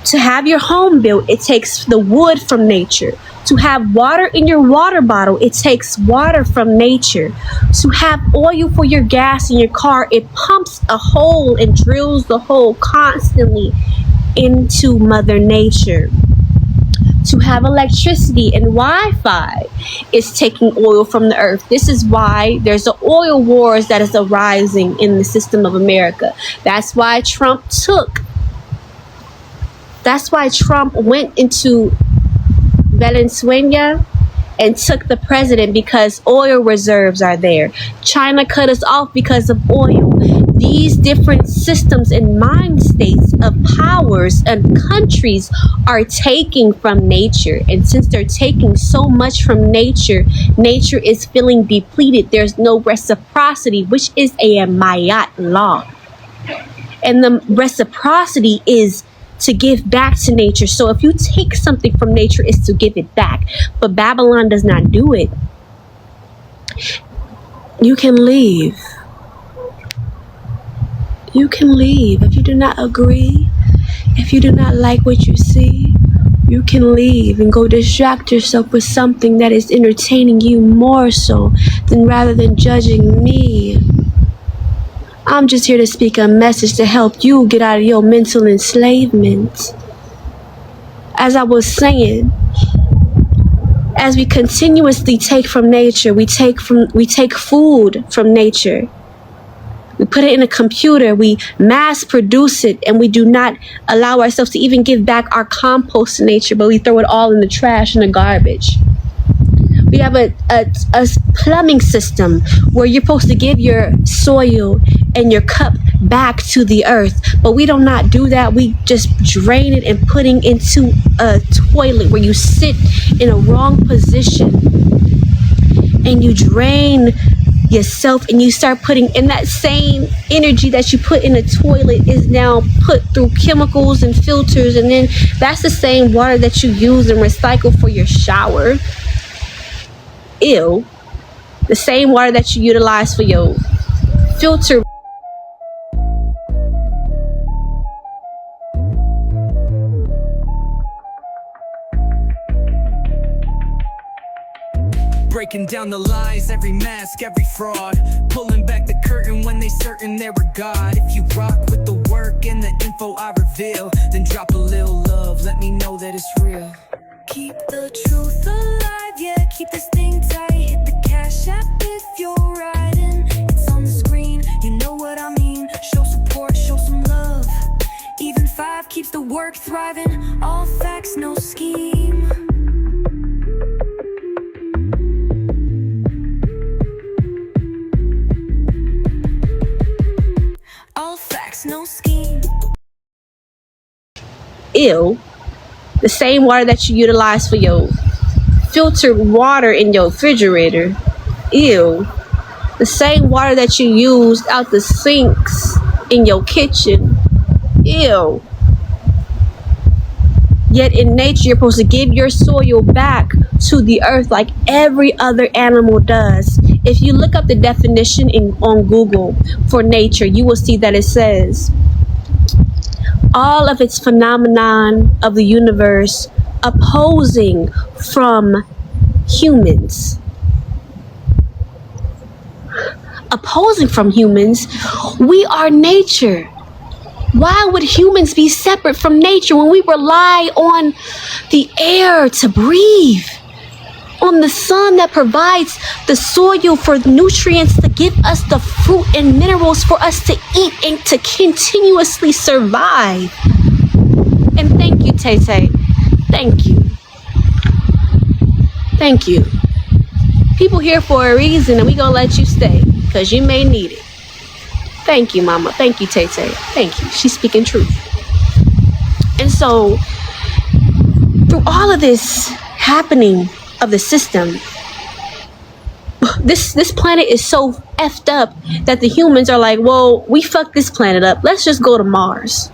S5: To have your home built, it takes the wood from nature. To have water in your water bottle, it takes water from nature. To have oil for your gas in your car, it pumps a hole and drills the hole constantly into Mother Nature. To have electricity and Wi-Fi, it's taking oil from the earth. This is why there's an oil wars that is arising in the system of America. That's why Trump went into Venezuela and took the president, because oil reserves are there. China cut us off because of oil. These different systems and mind states of powers and countries are taking from nature. And since they're taking so much from nature, nature is feeling depleted. There's no reciprocity, which is a Mayat law. And the reciprocity is to give back to nature. So if you take something from nature, it's to give it back. But Babylon does not do it. You can leave. You can leave. If you do not agree, if you do not like what you see, you can leave and go distract yourself with something that is entertaining you more so than rather than judging me. I'm just here to speak a message to help you get out of your mental enslavement. As I was saying, as we continuously take from nature, we take food from nature. We put it in a computer, we mass produce it, and we do not allow ourselves to even give back our compost to nature, but we throw it all in the trash and the garbage. We have a plumbing system where you're supposed to give your soil and your cup back to the earth, but we do not do that. We just drain it and putting into a toilet where you sit in a wrong position and you drain yourself, and you start putting in that same energy that you put in a toilet is now put through chemicals and filters, and then that's the same water that you use and recycle for your shower. Ew. the same water that you utilize for your filter.
S17: Breaking down the lies, every mask, every fraud. Pulling back the curtain when they certain they're a god. If you rock with the work and the info I reveal, then drop a little love, let me know that it's real.
S2: Keep the truth alive, yeah, keep this thing tight. Hit the cash app if you're riding. It's on the screen, you know what I mean. Show support, show some love. Even 5 keeps the work thriving. All facts, no scheme. All facts, no scheme.
S5: Ew. The same water that you utilize for your filtered water in your refrigerator. Ew. The same water that you used out the sinks in your kitchen. Ew. Yet in nature, you're supposed to give your soil back to the earth like every other animal does. If you look up the definition on Google for nature, you will see that it says, all of its phenomenon of the universe opposing from humans. Opposing from humans, we are nature. Why would humans be separate from nature when we rely on the air to breathe? On the sun that provides the soil for nutrients to give us the fruit and minerals for us to eat and to continuously survive. And thank you, Tay Tay. Thank you. Thank you. People here for a reason, and we gonna let you stay because you may need it. Thank you, Mama. Thank you, Tay Tay. Thank you. She's speaking truth. And so, through all of this happening of the system, this planet is so effed up that the humans are like, well, we fucked this planet up. Let's just go to Mars.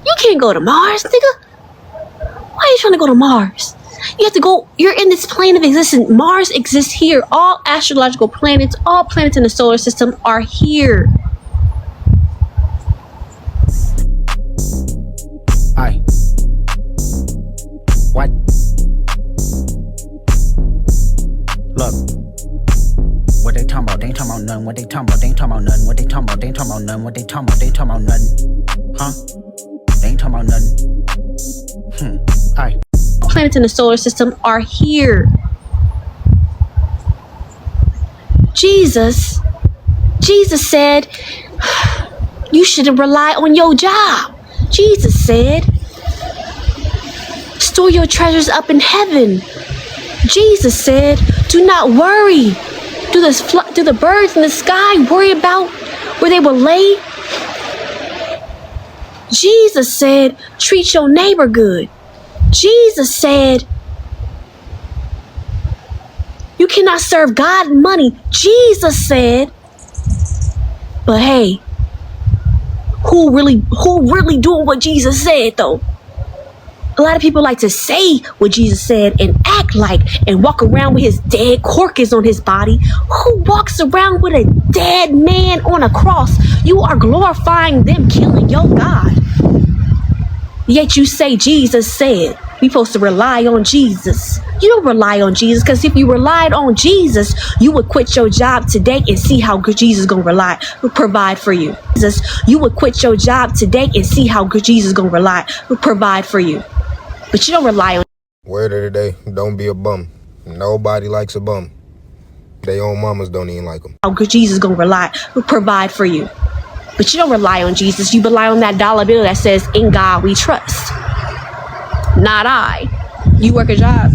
S5: You can't go to Mars, nigga. Why are you trying to go to Mars? You have to go, you're in this plane of existence. Mars exists here. All astrological planets, all planets in the solar system are here.
S18: Hi. What? Look. What they talking about? They ain't talking about nothing. What they talking about? They ain't talking about nothing. What they talking about? They ain't talking about nothing. What they talking about? They ain't talking about nothing. Huh? They ain't talking about nothing. Hi.
S5: Planets in the solar system are here. Jesus said, you should rely on your job. Jesus said, store your treasures up in heaven. Jesus said, do not worry. Do the birds in the sky worry about where they will lay? Jesus said, treat your neighbor good. Jesus said, you cannot serve God and money. Jesus said, but hey, who really doing what Jesus said though? A lot of people like to say what Jesus said and act like and walk around with his dead carcass on his body. Who walks around with a dead man on a cross? You are glorifying them killing your God. Yet you say Jesus said. We supposed to rely on Jesus. You don't rely on Jesus, because if you relied on Jesus, you would quit your job today and see how good Jesus is going to provide for you. You would quit your job today and see how good Jesus is going to provide for you. But you don't rely on.
S19: Word of the day, don't be a bum. Nobody likes a bum. Their own mamas don't even like them.
S5: How good Jesus is going to provide for you. But you don't rely on Jesus. You rely on that dollar bill that says, in God we trust. Not I. You work a job.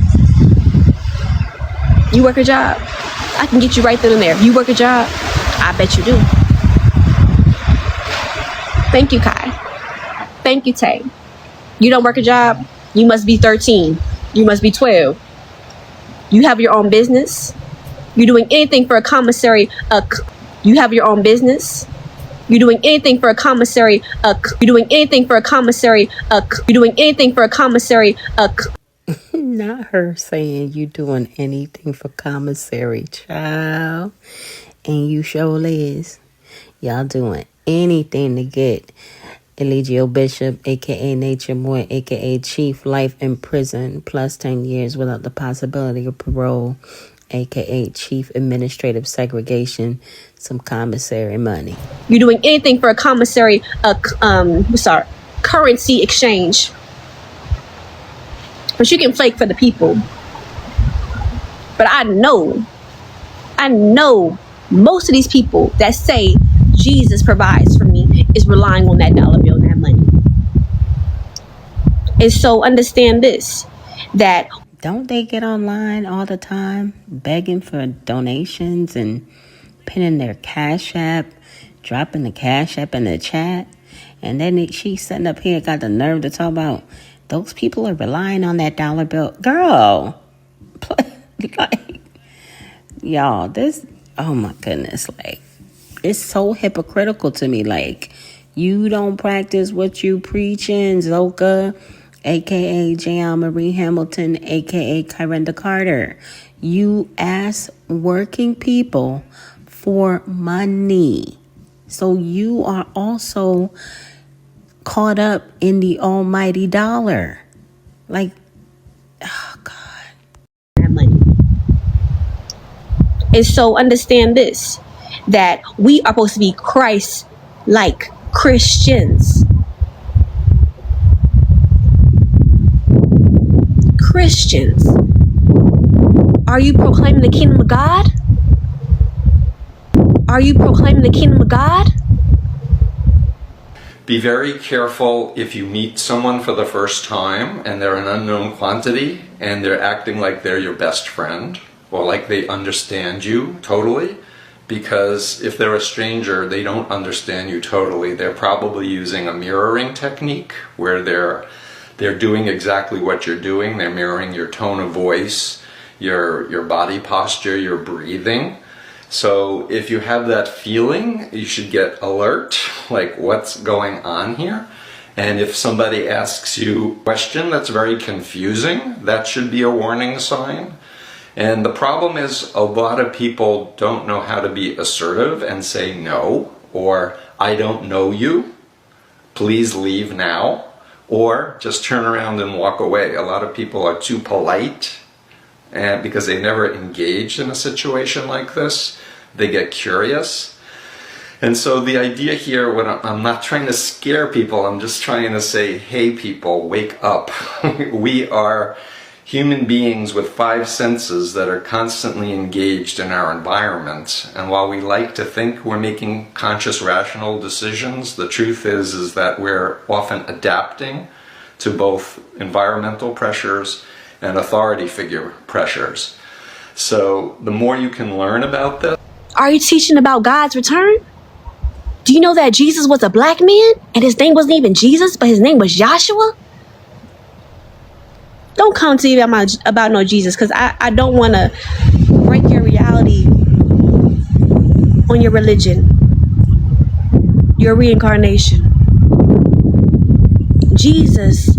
S5: You work a job. I can get you right then and there. You work a job. I bet you do. Thank you, Kai. Thank you, Tay. You don't work a job. You must be 13. You must be 12. You have your own business. You're doing anything for a commissary. You have your own business. You're doing anything for a commissary. You're doing anything for a commissary. You're doing anything for a commissary.
S1: Not her saying you doing anything for commissary, child. And you sure is. Y'all doing anything to get Eligio Bishop, a.k.a. Nature Boy, a.k.a. Chief, life in prison, plus 10 years without the possibility of parole, a.k.a. Chief Administrative Segregation, some commissary money.
S5: You're doing anything for a commissary, currency exchange. But you can flake for the people. But I know most of these people that say Jesus provides for me is relying on that dollar bill and that money. And so understand this, that
S1: don't they get online all the time begging for donations and pinning their Cash App, dropping the Cash App in the chat? And then she's sitting up here, got the nerve to talk about those people are relying on that dollar bill. Girl, like, y'all, this, oh my goodness, like, it's so hypocritical to me. Like, you don't practice what you preaching, Zoka, a.k.a. J.L. Marie Hamilton, a.k.a. Kyrenda Carter. You ask working people for money. So you are also caught up in the almighty dollar. Like, oh God.
S5: That money. And so understand this, that we are supposed to be Christ-like Christians. Christians. Are you proclaiming the kingdom of God? Are you proclaiming the kingdom of God?
S20: Be very careful if you meet someone for the first time and they're an unknown quantity and they're acting like they're your best friend or like they understand you totally, because if they're a stranger, they don't understand you totally. They're probably using a mirroring technique where they're doing exactly what you're doing. They're mirroring your tone of voice, your body posture, your breathing. So if you have that feeling, you should get alert, like what's going on here? And if somebody asks you a question that's very confusing, that should be a warning sign. And the problem is a lot of people don't know how to be assertive and say no, or I don't know you, please leave now, or just turn around and walk away. A lot of people are too polite and because they never engaged in a situation like this. They get curious. And so the idea here, when I'm not trying to scare people, I'm just trying to say, hey people, wake up. We are human beings with 5 senses that are constantly engaged in our environment. And while we like to think we're making conscious, rational decisions, the truth is that we're often adapting to both environmental pressures and authority figure pressures. So the more you can learn about this.
S5: Are you teaching about God's return? Do you know that Jesus was a black man and his name wasn't even Jesus, but his name was Joshua? Don't come to me about no Jesus, because I don't want to break your reality on your religion, your reincarnation. Jesus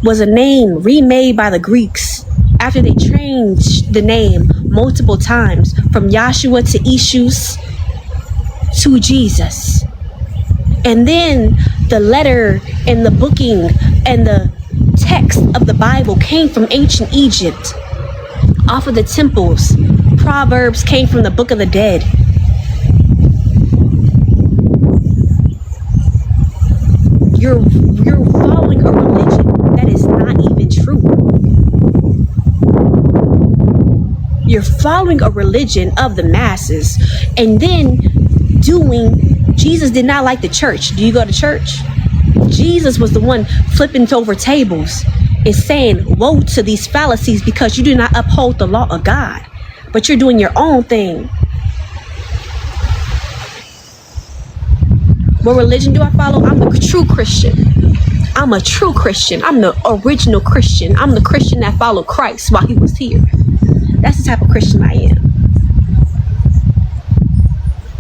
S5: was a name remade by the Greeks after they changed the name multiple times from Joshua to Ishus to Jesus. And then the letter and the booking and the text of the Bible came from ancient Egypt, off of the temples. Proverbs came from the Book of the Dead. You're following a religion that is not even true. You're following a religion of the masses, and then Jesus did not like the church. Do you go to church? Jesus was the one flipping over tables and saying, woe to these fallacies because you do not uphold the law of God, but you're doing your own thing. What religion do I follow? I'm the true Christian. I'm a true Christian. I'm the original Christian. I'm the Christian that followed Christ while he was here. That's the type of Christian I am.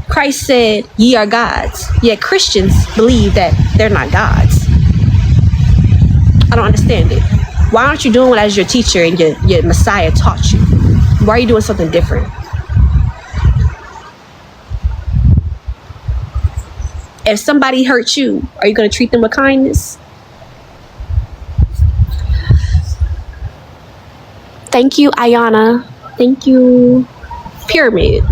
S5: Christ said, ye are gods. Yet Christians believe that they're not gods. I don't understand it. Why aren't you doing what as your teacher and your Messiah taught you? Why are you doing something different? If somebody hurts you, are you going to treat them with kindness? Thank you, Ayana. Thank you, Pyramid.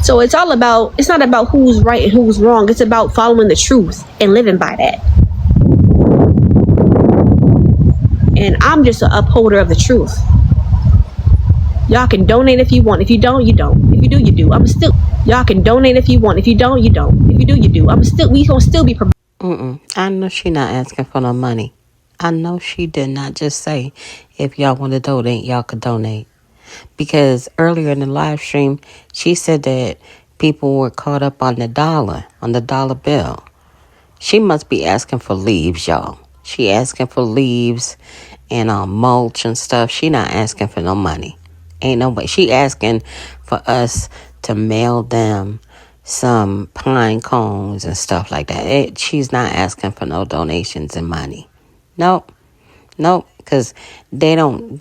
S5: So it's not about who's right and who's wrong. It's about following the truth and living by that. And I'm just an upholder of the truth. Y'all can donate if you want. If you don't, you don't. If you do, you do. Y'all can donate if you want. If you don't, you don't. If you do, you do. We gonna still be.
S1: I know she not asking for no money. I know she did not just say, if y'all want to donate, y'all could donate. Because earlier in the live stream, she said that people were caught up on the dollar bill. She must be asking for leaves, y'all. She asking for leaves and mulch and stuff. She not asking for no money. Ain't no way. She asking for us to mail them some pine cones and stuff like that. She's not asking for no donations and money. Nope, because they don't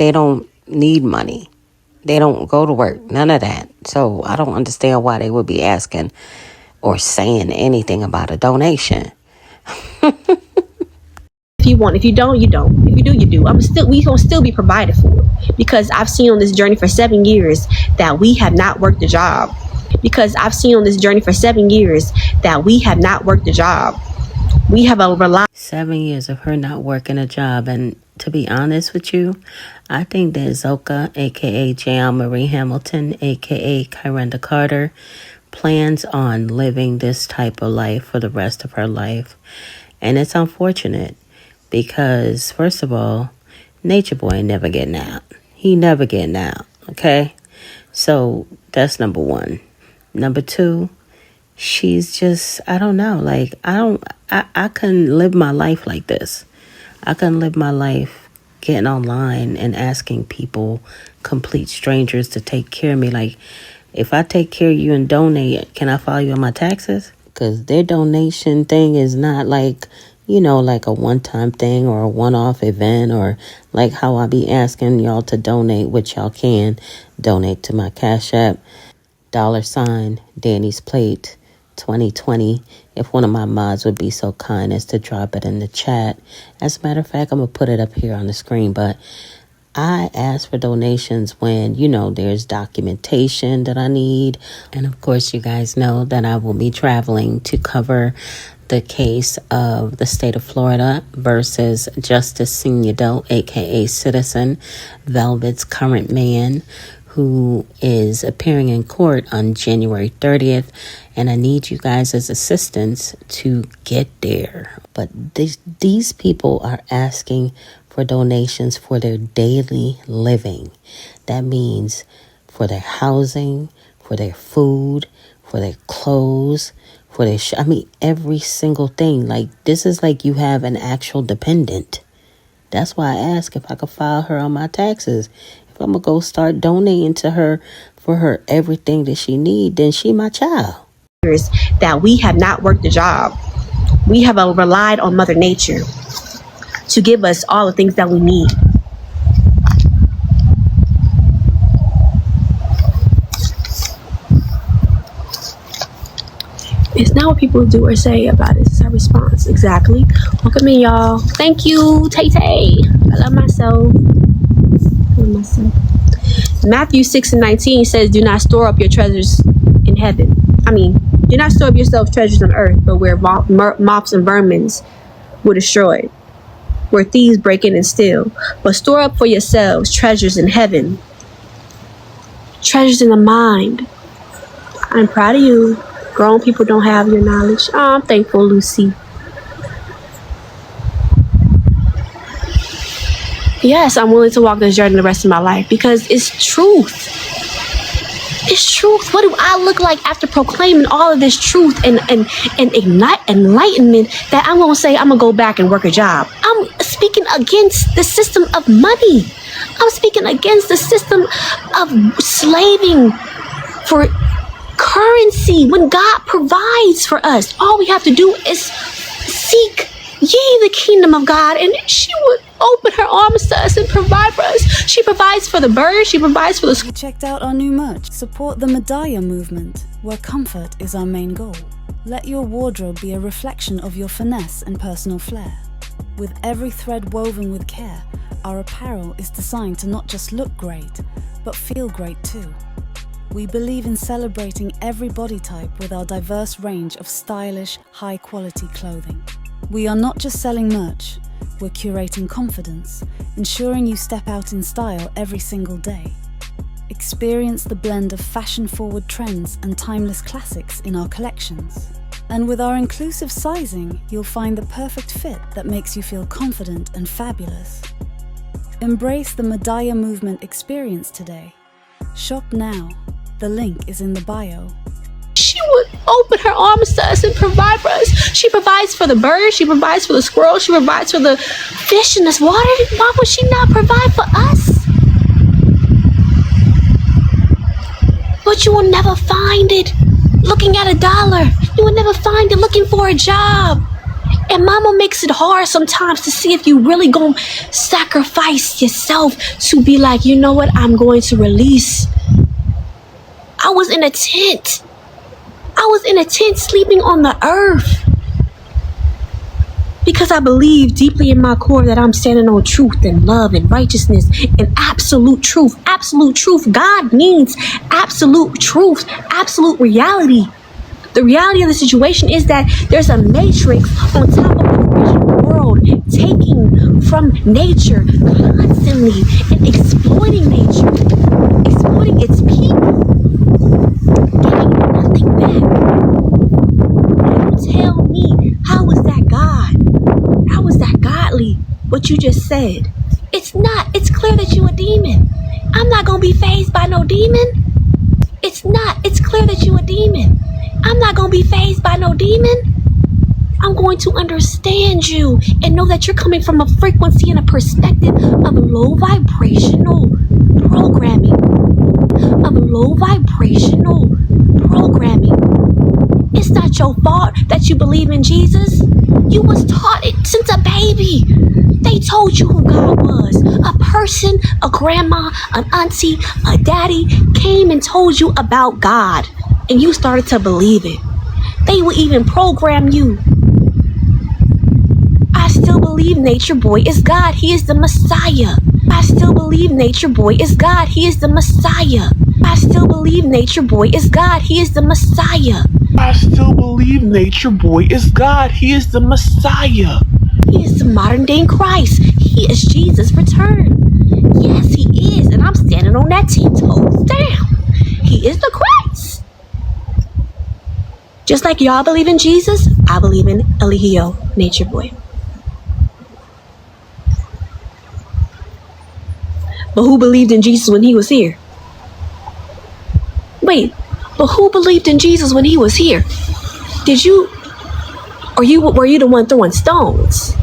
S1: need money. They don't go to work. None of that. So I don't understand why they would be asking or saying anything about a donation.
S5: If you want, if you don't, you don't. If you do, you do. We gonna still be provided for, because I've seen on this journey for 7 years that we have not worked a job. We have a reliance.
S1: 7 years of her not working a job, and to be honest with you, I think that Zoka, aka J.L. Marie Hamilton, aka Kyrenda Carter, plans on living this type of life for the rest of her life. And it's unfortunate because, first of all, Nature Boy ain't never getting out. He never getting out, okay? So that's number one. Number two, she's just, I don't know. Like, I couldn't live my life like this. I couldn't live my life getting online and asking people, complete strangers, to take care of me. Like, if I take care of you and donate, can I file you on my taxes? Because their donation thing is not like, like a one-time thing or a one-off event, or like how I be asking y'all to donate, which y'all can donate to my Cash App, $ Danny's Plate 2020. If one of my mods would be so kind as to drop it in the chat. As a matter of fact, I'm going to put it up here on the screen, but I ask for donations when, there's documentation that I need. And of course, you guys know that I will be traveling to cover the case of the state of Florida versus Justice Signedo, aka Citizen, Velvet's current man, who is appearing in court on January 30th. And I need you guys as assistance to get there. But these people are asking for donations for their daily living. That means for their housing, for their food, for their clothes, for their every single thing. Like, this is like you have an actual dependent. That's why I asked if I could file her on my taxes. If I'm going to go start donating to her for her everything that she needs, then she my child.
S5: That we have not worked a job. We have relied on Mother Nature to give us all the things that we need. It's not what people do or say about it. It's our response. Exactly. Welcome in, y'all. Thank you, Tay-Tay. I love myself. Matthew 6:19 says, do not store up your treasures in heaven. Do not store up yourselves treasures on earth, but where moths and vermin will destroy, where thieves break in and steal. But store up for yourselves treasures in heaven. Treasures in the mind. I'm proud of you. Grown people don't have your knowledge. Oh, I'm thankful, Lucy. Yes, I'm willing to walk this journey the rest of my life because it's truth. It's truth. What do I look like after proclaiming all of this truth and ignite enlightenment that I'm going to say I'm going to go back and work a job? I'm speaking against the system of money. I'm speaking against the system of slaving for currency when God provides for us. All we have to do is seek ye the kingdom of God, and she would open her arms to us and provide for us. She provides for the birds, she provides for the...
S12: You checked out our new merch? Support the Medaya movement, where comfort is our main goal. Let your wardrobe be a reflection of your finesse and personal flair. With every thread woven with care, our apparel is designed to not just look great, but feel great too. We believe in celebrating every body type with our diverse range of stylish, high-quality clothing. We are not just selling merch, we're curating confidence, ensuring you step out in style every single day. Experience the blend of fashion-forward trends and timeless classics in our collections. And with our inclusive sizing, you'll find the perfect fit that makes you feel confident and fabulous. Embrace the Medaya movement experience today. Shop now. The link is in the bio.
S5: She would open her arms to us and provide for us. She provides for the birds, she provides for the squirrels, she provides for the fish in this water. Why would she not provide for us? But you will never find it looking at $1. You will never find it looking for a job. And mama makes it hard sometimes to see if you really gonna sacrifice yourself to be like, you know what, I'm going to release. I was in a tent. I was in a tent sleeping on the earth. Because I believe deeply in my core that I'm standing on truth and love and righteousness and absolute truth. Absolute truth. God means absolute truth, absolute reality. The reality of the situation is that there's a matrix on top of the original world, taking from nature constantly and exploiting nature, exploiting its people, getting nothing back. Now tell me, how is that God? How is that godly, what you just said? It's not. It's clear that you a demon. I'm not going to be fazed by no demon. It's not. It's clear that you a demon. I'm not going to be fazed by no demon. I'm going to understand you and know that you're coming from a frequency and a perspective of low vibrational programming. Of low vibrational programming. It's not your fault that you believe in Jesus. You was taught it since a baby. They told you who God was. A person, a grandma, an auntie, a daddy came and told you about God. And you started to believe it. They will even program you. I still believe Nature Boy is God. He is the Messiah. I still believe Nature Boy is God. He is the Messiah. I still believe Nature Boy is God. He is the Messiah.
S11: I still believe Nature Boy is God. He is the Messiah.
S5: He is the modern day Christ. He is Jesus' return. Yes, he is. And I'm standing on that 10 toes down. He is the Christ. Just like y'all believe in Jesus, I believe in Eligio, Nature Boy. But who believed in Jesus when he was here? Wait, but who believed in Jesus when he was here? Did you? Or were you the one throwing stones?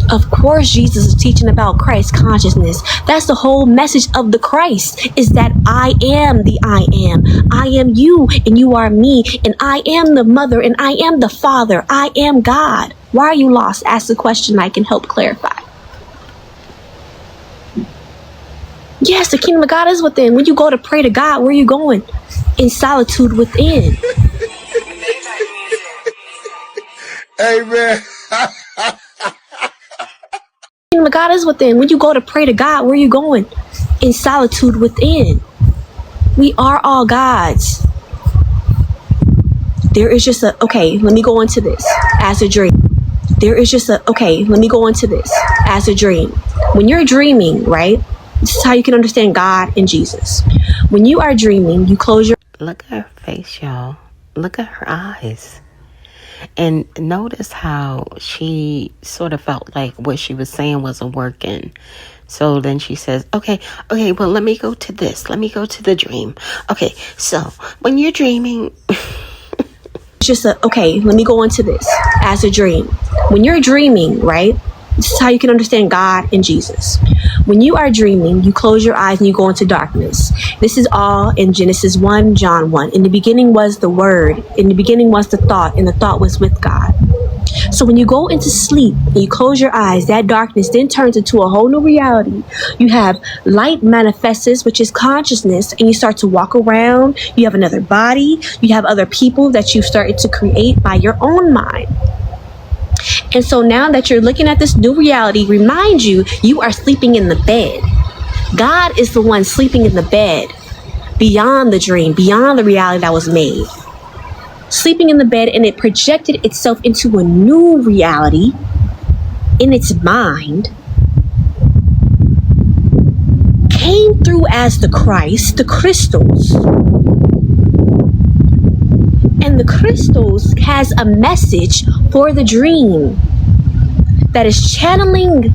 S5: Of course, Jesus is teaching about Christ consciousness. That's the whole message of the Christ, is that I am the I am. I am you and you are me, and I am the mother and I am the father. I am God. Why are you lost? Ask the question, I can help clarify. Yes, the kingdom of God is within. When you go to pray to God, where are you going? In solitude within.
S19: Hey, man.
S5: The kingdom of God is within. When you go to pray to God, where are you going? In solitude within. We are all gods. There is just okay, let me go into this as a dream. There is just okay, let me go into this as a dream. When you're dreaming, right? This is how you can understand God and Jesus. When you are dreaming, you close your...
S1: Look at her face, y'all. Look at her eyes. And notice how she sort of felt like what she was saying wasn't working. So then she says, okay, well, let me go to this. Let me go to the dream. Okay, so when you're dreaming...
S5: just okay, let me go into this as a dream. When you're dreaming, right? This is how you can understand God and Jesus. When you are dreaming, you close your eyes and you go into darkness. This is all in Genesis 1, John 1. In the beginning was the Word. In the beginning was the thought, and the thought was with God. So when you go into sleep and you close your eyes, that darkness then turns into a whole new reality. You have light manifests, which is consciousness, and you start to walk around. You have another body. You have other people that you've started to create by your own mind. And so now that you're looking at this new reality, remind you, you are sleeping in the bed. God is the one sleeping in the bed, beyond the dream, beyond the reality that was made. Sleeping in the bed, and it projected itself into a new reality in its mind, came through as the Christ, the crystals. And the crystals has a message for the dream that is channeling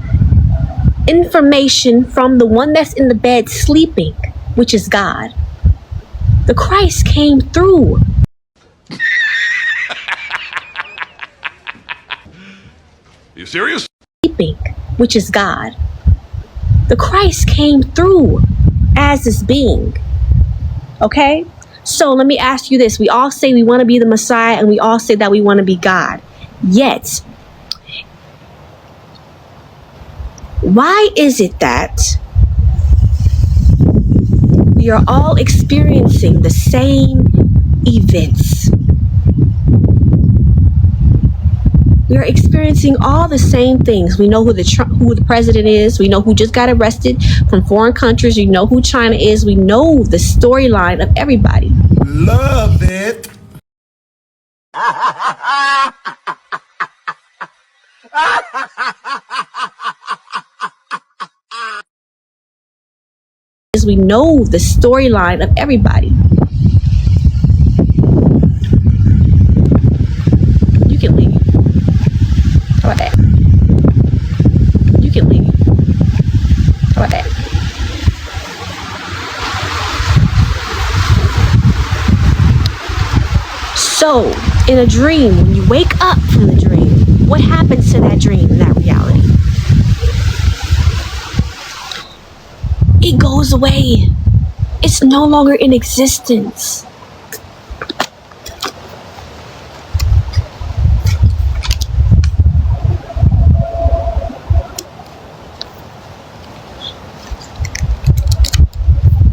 S5: information from the one that's in the bed sleeping, which is God. The Christ came through.
S4: You serious?
S5: Sleeping, which is God. The Christ came through as this being. Okay? So let me ask you this. We all say we want to be the Messiah, and we all say that we want to be God. Yet, why is it that we are all experiencing the same events? We are experiencing all the same things. We know who the president is. We know who just got arrested from foreign countries. We know who China is. We know the storyline of everybody.
S9: Love it.
S5: We know the storyline of everybody. You can leave. How about that? You can leave. How about that? So, in a dream, when you wake up from the dream, what happens to that dream and that reality? It goes away. It's no longer in existence.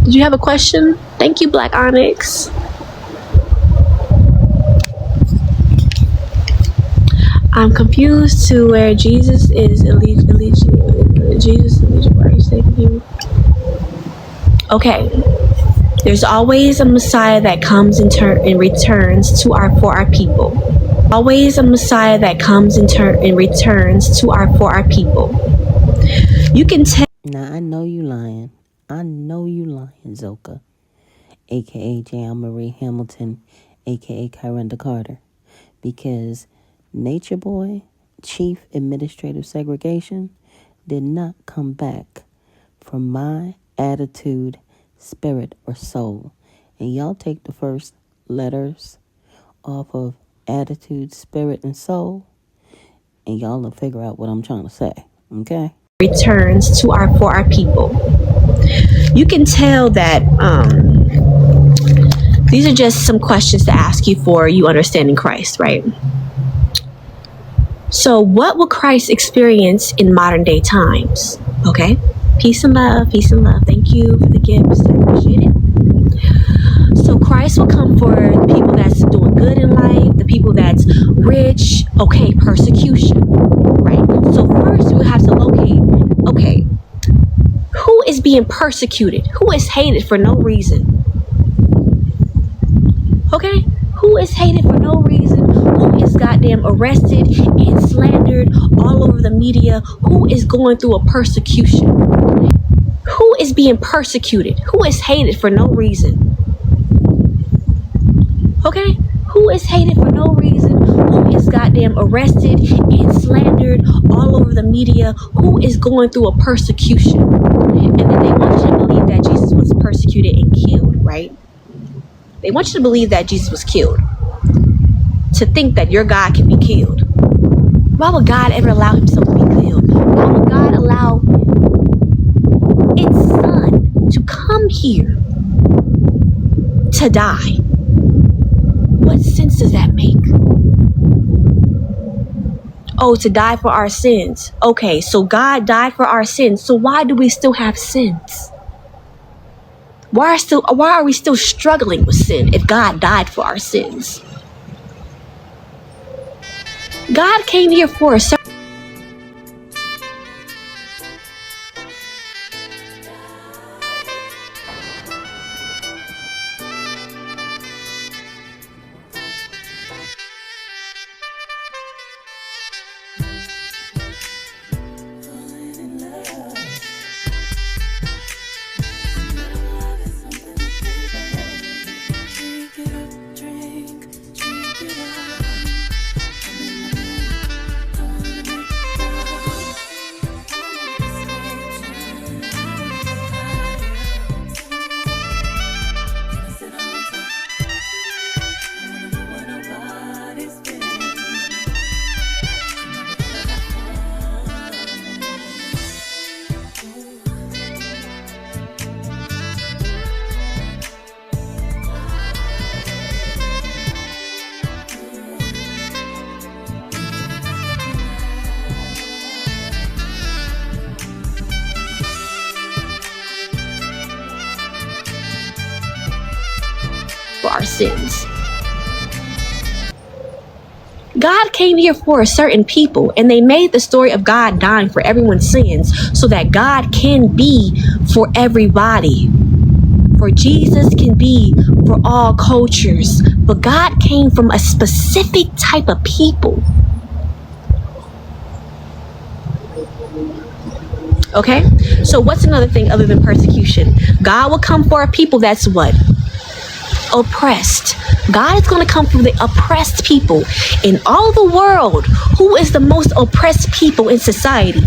S5: Did you have a question? Thank you, Black Onyx. I'm confused to where Jesus is Jesus. Why are you saying you? Okay. There's always a Messiah that comes and returns for our people. Always a Messiah that comes and returns for our people. You can tell.
S1: Now I know you lying. I know you lying, Zoka, aka J. Marie Hamilton, aka Kyrenda Carter, because Nature Boy, Chief Administrative Segregation, did not come back from my attitude, spirit, or soul. And y'all take the first letters off of attitude, spirit, and soul, and y'all will figure out what I'm trying to say, okay?
S5: Returns for our people. You can tell that these are just some questions to ask you for you understanding Christ, right? So what will Christ experience in modern day times? Okay? Peace and love, peace and love. Thank you for the gifts. I appreciate it. So Christ will come for the people that's doing good in life, the people that's rich. Okay, persecution, right? So first we have to locate, okay, who is being persecuted? Who is hated for no reason? Okay? Who is hated for no reason? Who is goddamn arrested and slandered all over the media? Who is going through a persecution? Who is being persecuted? Who is hated for no reason? Okay? Who is hated for no reason? Who is goddamn arrested and slandered all over the media? Who is going through a persecution? And then they want you to believe that Jesus was persecuted and killed, right? They want you to believe that Jesus was killed. To think that your God can be killed. Why would God ever allow himself to be killed? Why would God allow its son to come here to die? What sense does that make? Oh, to die for our sins. Okay, so God died for our sins. So why do we still have sins? Why are we still struggling with sin if God died for our sins? God came here for a certain for our sins. God came here for a certain people, and they made the story of God dying for everyone's sins so that God can be for everybody. For Jesus can be for all cultures, but God came from a specific type of people. Okay? So what's another thing other than persecution? God will come for a people that's what? Oppressed. God is going to come for the oppressed people in all the world. Who is the most oppressed people in society?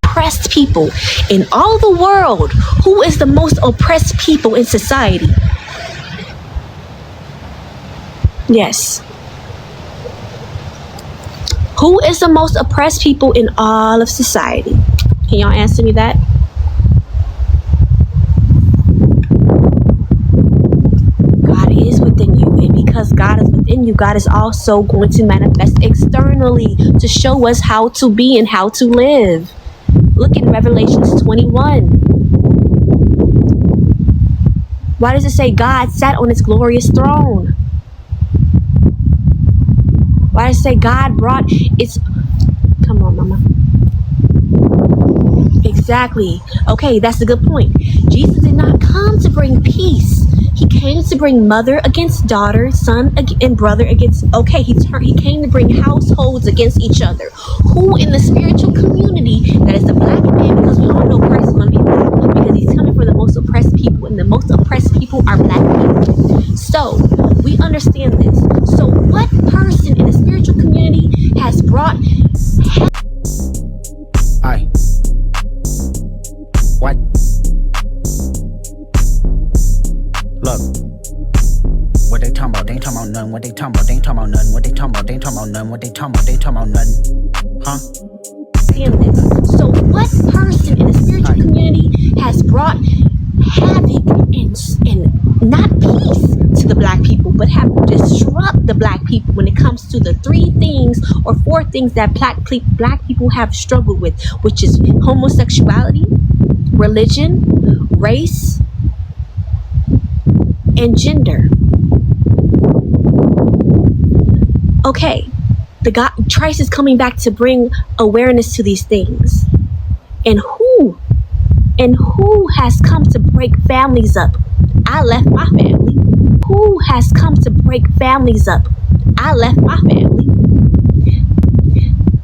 S5: Oppressed people in all the world. Who is the most oppressed people in society? Yes. Who is the most oppressed people in all of society? Can y'all answer me that? God is within you, and because God is within you, God is also going to manifest externally to show us how to be and how to live. Look in Revelations 21. Why does it say God sat on his glorious throne? Why does it say God brought its... Come on, mama. Exactly. Okay, that's a good point. Jesus did not come to bring peace. He came to bring mother against daughter, son and brother against... Okay, he came to bring households against each other. Who in the spiritual community, that is the black man, because we all know Christ is going to be black, because he's coming for the most oppressed people, and the most oppressed people are black people. So, we understand this. So, what person in the spiritual community has brought...
S18: Aye. What? Look. What they talking about? They ain't talking about nothing. What they talking about? They ain't talking about nothing. What they talking about? They ain't talking about nothing. What they talking about? They ain't talking about nothing. Huh?
S5: So what person in the spiritual community has brought havoc and not peace to the black people, but have disrupt the black people when it comes to the 3 things or 4 things that black people have struggled with, which is homosexuality, religion, race, and gender. Okay, Christ is coming back to bring awareness to these things. And who has come to break families up? I left my family. Who has come to break families up? I left my family.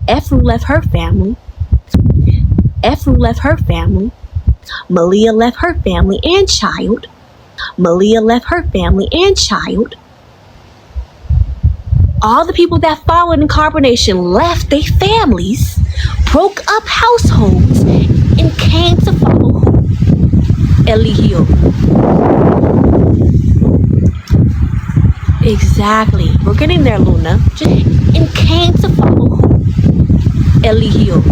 S5: Ephru left her family. Ephru left her family. Malia left her family and child. Malia left her family and child. All the people that followed incarnation left their families, broke up households, and came to follow who? Eligio. Exactly. We're getting there, Luna. And came to follow who? Eligio.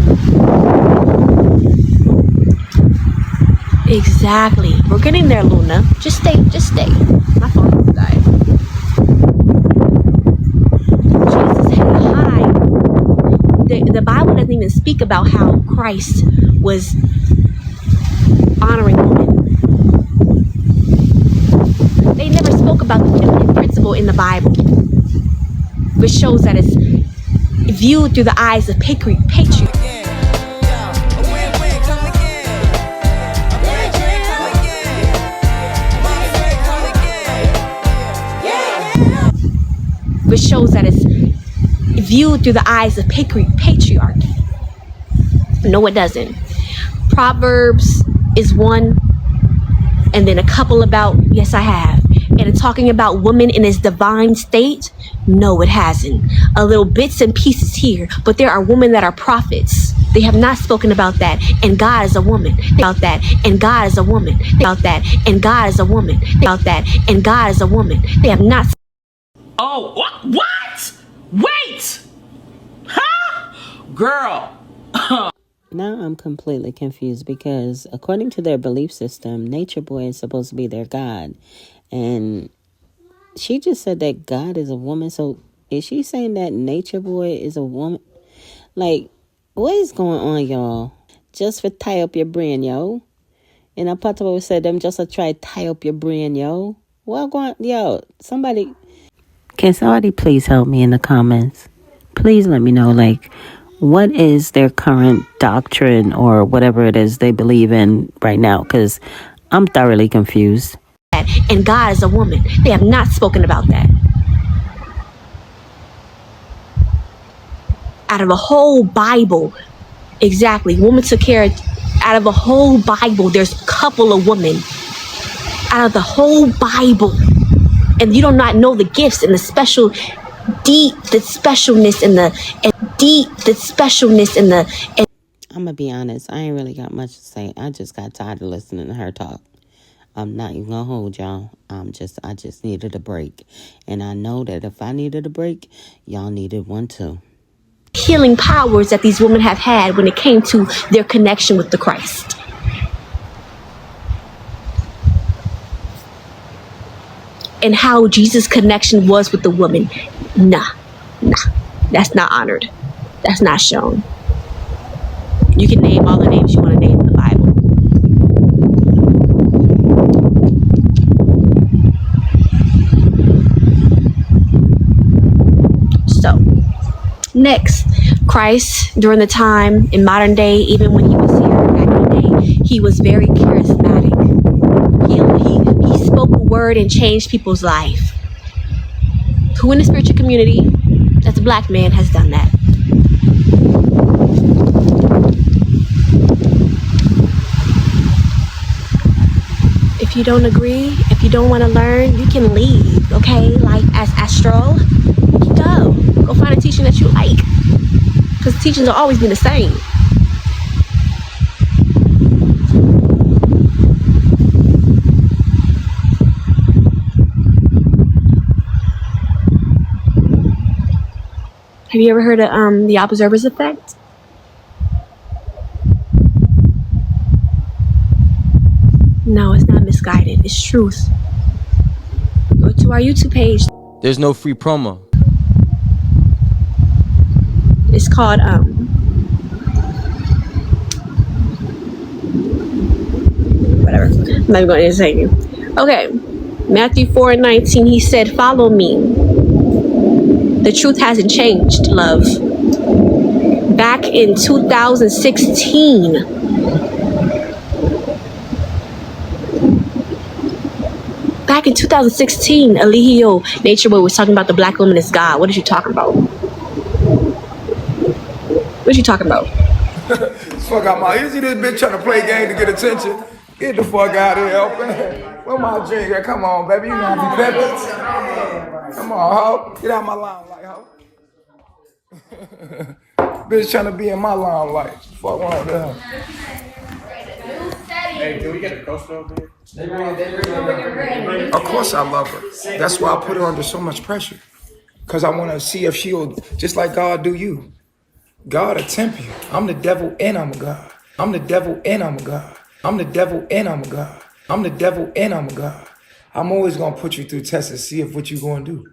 S5: Exactly. We're getting there, Luna. Just stay. My phone died. Jesus had to hide. The Bible doesn't even speak about how Christ was honoring women. They never spoke about the feminine principle in the Bible, which shows that it's viewed through the eyes of patriarchy. Which shows that it's viewed through the eyes of patriarchy. No, it doesn't. Proverbs is one, and then a couple about, yes, I have. And it's talking about woman in its divine state. No, it hasn't. A little bits and pieces here, but there are women that are prophets. They have not spoken about that, and God is a woman. About that, and God is a woman. About that, and God is a woman. About that, and God is a woman. They have not.
S9: Oh, what? Wait! Huh? Girl.
S1: Now I'm completely confused because according to their belief system, Nature Boy is supposed to be their God. And she just said that God is a woman. So is she saying that Nature Boy is a woman? Like, what is going on, y'all? Just for tie up your brain, yo. And I probably said them just to try to tie up your brain, yo. Well, somebody... Can somebody please help me in the comments? Please let me know, like, what is their current doctrine or whatever it is they believe in right now? Because I'm thoroughly confused.
S5: And God is a woman. They have not spoken about that. Out of the whole Bible, exactly, woman took care of, out of the whole Bible, there's a couple of women. Out of the whole Bible. And you do not know the gifts and the special, deep, the specialness and the,
S1: I'm going to be honest, I ain't really got much to say. I just got tired of listening to her talk. I'm not even going to hold y'all. I just needed a break. And I know that if I needed a break, y'all needed one too.
S5: Healing powers that these women have had when it came to their connection with the Christ. And how Jesus' connection was with the woman. Nah. That's not honored. That's not shown. You can name all the names you want to name in the Bible. So, next, Christ, during the time in modern day, even when he was here back in the day, he was very charismatic. He spoke a word and changed people's life. Who in the spiritual community, that's a black man, has done that? If you don't agree, if you don't want to learn, you can leave, okay? Like as Astral, go find a teaching that you like, because teachings will always be the same. Have you ever heard of the observer's effect? No, it's not misguided. It's truth. Go to our YouTube page.
S21: There's no free promo.
S5: It's called whatever. I'm not even going to say you. Okay. Matthew 4:19. He said, "Follow me." The truth hasn't changed, love. Back in 2016, Eligio Nature Boy was talking about the black woman as God. What is you talking about? What are you talking about?
S22: Fuck out my ear. See this bitch trying to play game to get attention.
S14: Get the fuck out of here, man. Where my drink at? Come on, baby. You know how to be peppers. Come on, ho. Get out my limelight, ho. Bitch trying to be in my limelight. Fuck one of them.
S21: Hey, can we get a coaster over here?
S14: Of course I love her. That's why I put her under so much pressure. Because I want to see if she'll, just like God do you. God will tempt you. I'm the devil and I'm a God. I'm the devil and I'm a God. I'm the devil and I'm a God. I'm the devil and I'm a God. I'm always going to put you through tests and see if what you're going to do.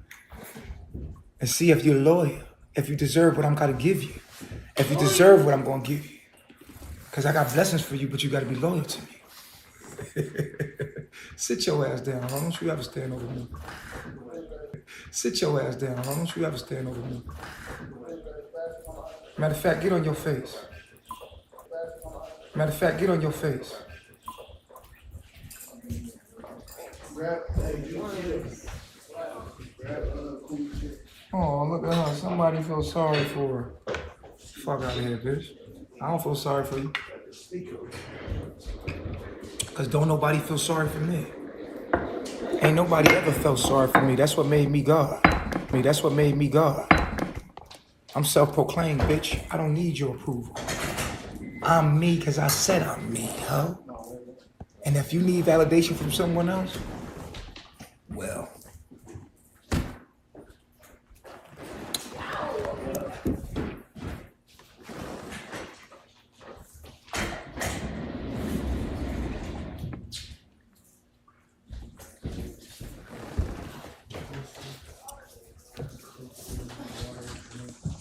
S14: And see if you're loyal. If you deserve what I'm going to give you. If you deserve what I'm going to give you. Because I got blessings for you, but you got to be loyal to me. Sit your ass down. Why don't you ever stand over me? Sit your ass down. Why don't you ever stand over me? Matter of fact, get on your face. Matter of fact, get on your face. Oh, look at her. Somebody feel sorry for her. Fuck out of here, bitch. I don't feel sorry for you. Because don't nobody feel sorry for me. Ain't nobody ever felt sorry for me. That's what made me God. That's what made me God. I'm self-proclaimed, bitch. I don't need your approval. I'm me because I said I'm me, ho. And if you need validation from someone else, well.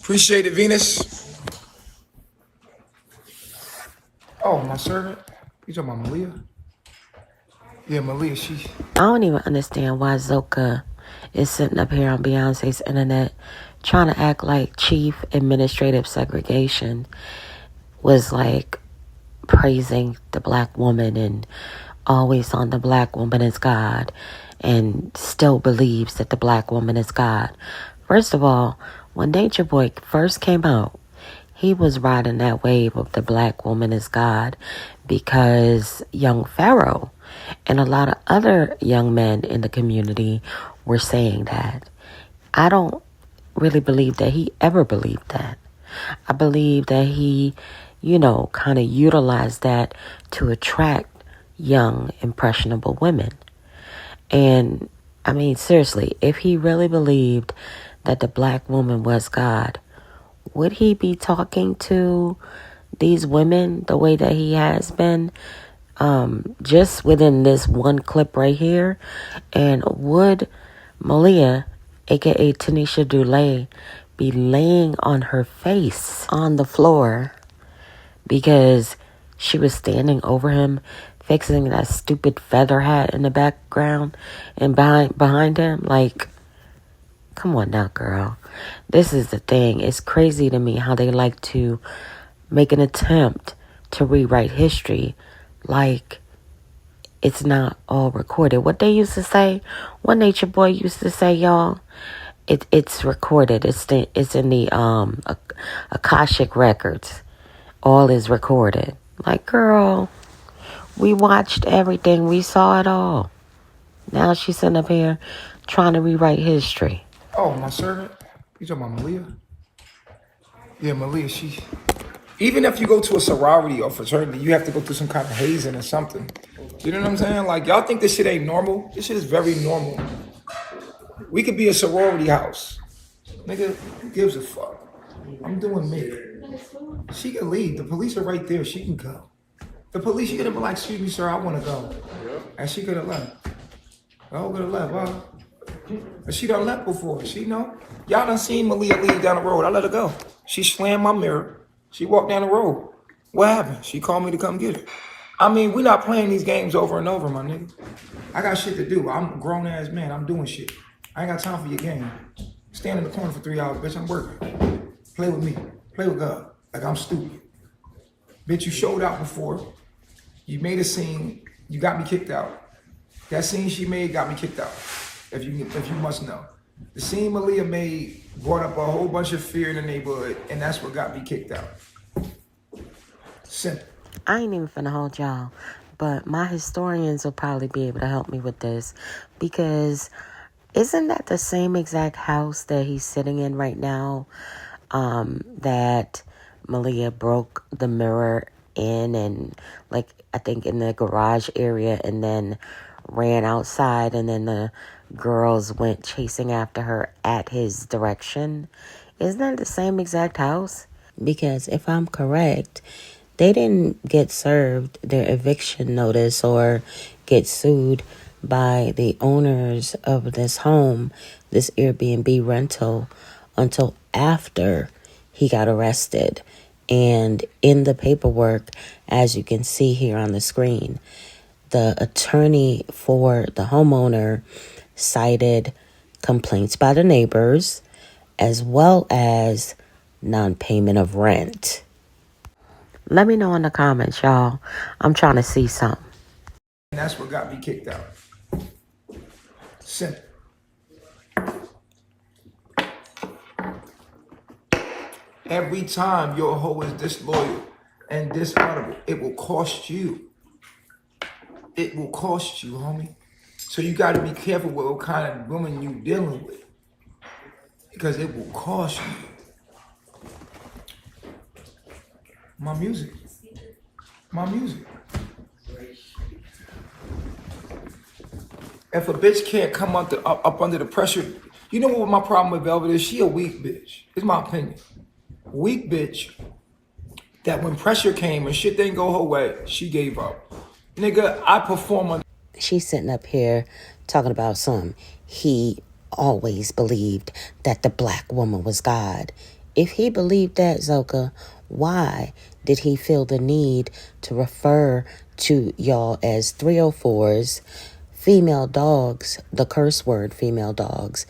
S14: Appreciate it, Venus. Oh, my servant? You talking about Malia? Yeah, Malia, she...
S1: I don't even understand why Zoka is sitting up here on Beyonce's internet trying to act like chief administrative segregation was like praising the black woman and always on the black woman as God and still believes that the black woman is God. First of all, when Nature Boy first came out, he was riding that wave of the black woman is God because young Pharaoh and a lot of other young men in the community were saying that. I don't really believe that he ever believed that. I believe that he, kind of utilized that to attract young, impressionable women. And, I mean, seriously, if he really believed that the black woman was God, would he be talking to these women the way that he has been just within this one clip right here? And would Malia, aka Tanisha Dulé, be laying on her face on the floor because she was standing over him fixing that stupid feather hat in the background and behind him? Like, come on now, girl. This is the thing. It's crazy to me how they like to make an attempt to rewrite history like it's not all recorded. What they used to say, what Nature Boy used to say, y'all, it's recorded. It's in the Akashic records. All is recorded. Like, girl, we watched everything. We saw it all. Now she's sitting up here trying to rewrite history.
S14: Oh, my servant? You talking about Malia? Yeah, Malia, she... Even if you go to a sorority or fraternity, you have to go through some kind of hazing or something. You know what I'm saying? Like, y'all think this shit ain't normal? This shit is very normal. We could be a sorority house. Nigga, who gives a fuck? I'm doing me. She can leave. The police are right there. She can go. The police, she could have been like, excuse me, sir, I want to go. And she could have left. Oh, could have left, huh? But she done left before. She know. Y'all done seen Malia leave down the road. I let her go. She slammed my mirror. She walked down the road. What happened? She called me to come get her. I mean, we not playing these games over and over, my nigga. I got shit to do. I'm a grown-ass man. I'm doing shit. I ain't got time for your game. Stand in the corner for 3 hours, bitch. I'm working. Play with me. Play with God. Like I'm stupid. Bitch, you showed out before. You made a scene. You got me kicked out. That scene she made got me kicked out. If you must know. The scene Malia made brought up a whole bunch of fear in the neighborhood, and that's what got me kicked out. Simple.
S1: I ain't even finna hold y'all. but my historians will probably be able to help me with this, because isn't that the same exact house that he's sitting in right now, that Malia broke the mirror in, and like I think in the garage area, and then ran outside, and then the girls went chasing after her at his direction? Isn't that the same exact house? Because if I'm correct, they didn't get served their eviction notice or get sued by the owners of this home, this Airbnb rental, until after he got arrested. And in the paperwork, as you can see here on the screen, the attorney for the homeowner cited complaints by the neighbors as well as non-payment of rent. Let me know in the comments, y'all. I'm trying to see something.
S6: And that's what got me kicked out. Simple. Every time your hoe is disloyal and dishonorable, it will cost you. It will cost you, homie. So you got to be careful what kind of woman you dealing with, because it will cost you. My music. If a bitch can't come up under the pressure, you know what my problem with Velvet is? She a weak bitch. It's my opinion. Weak bitch that when pressure came and shit didn't go her way, she gave up. Nigga, I perform on.
S1: She's sitting up here talking about he always believed that the black woman was God. If he believed that, Zoka, why did he feel the need to refer to y'all as 304s, female dogs, the curse word female dogs,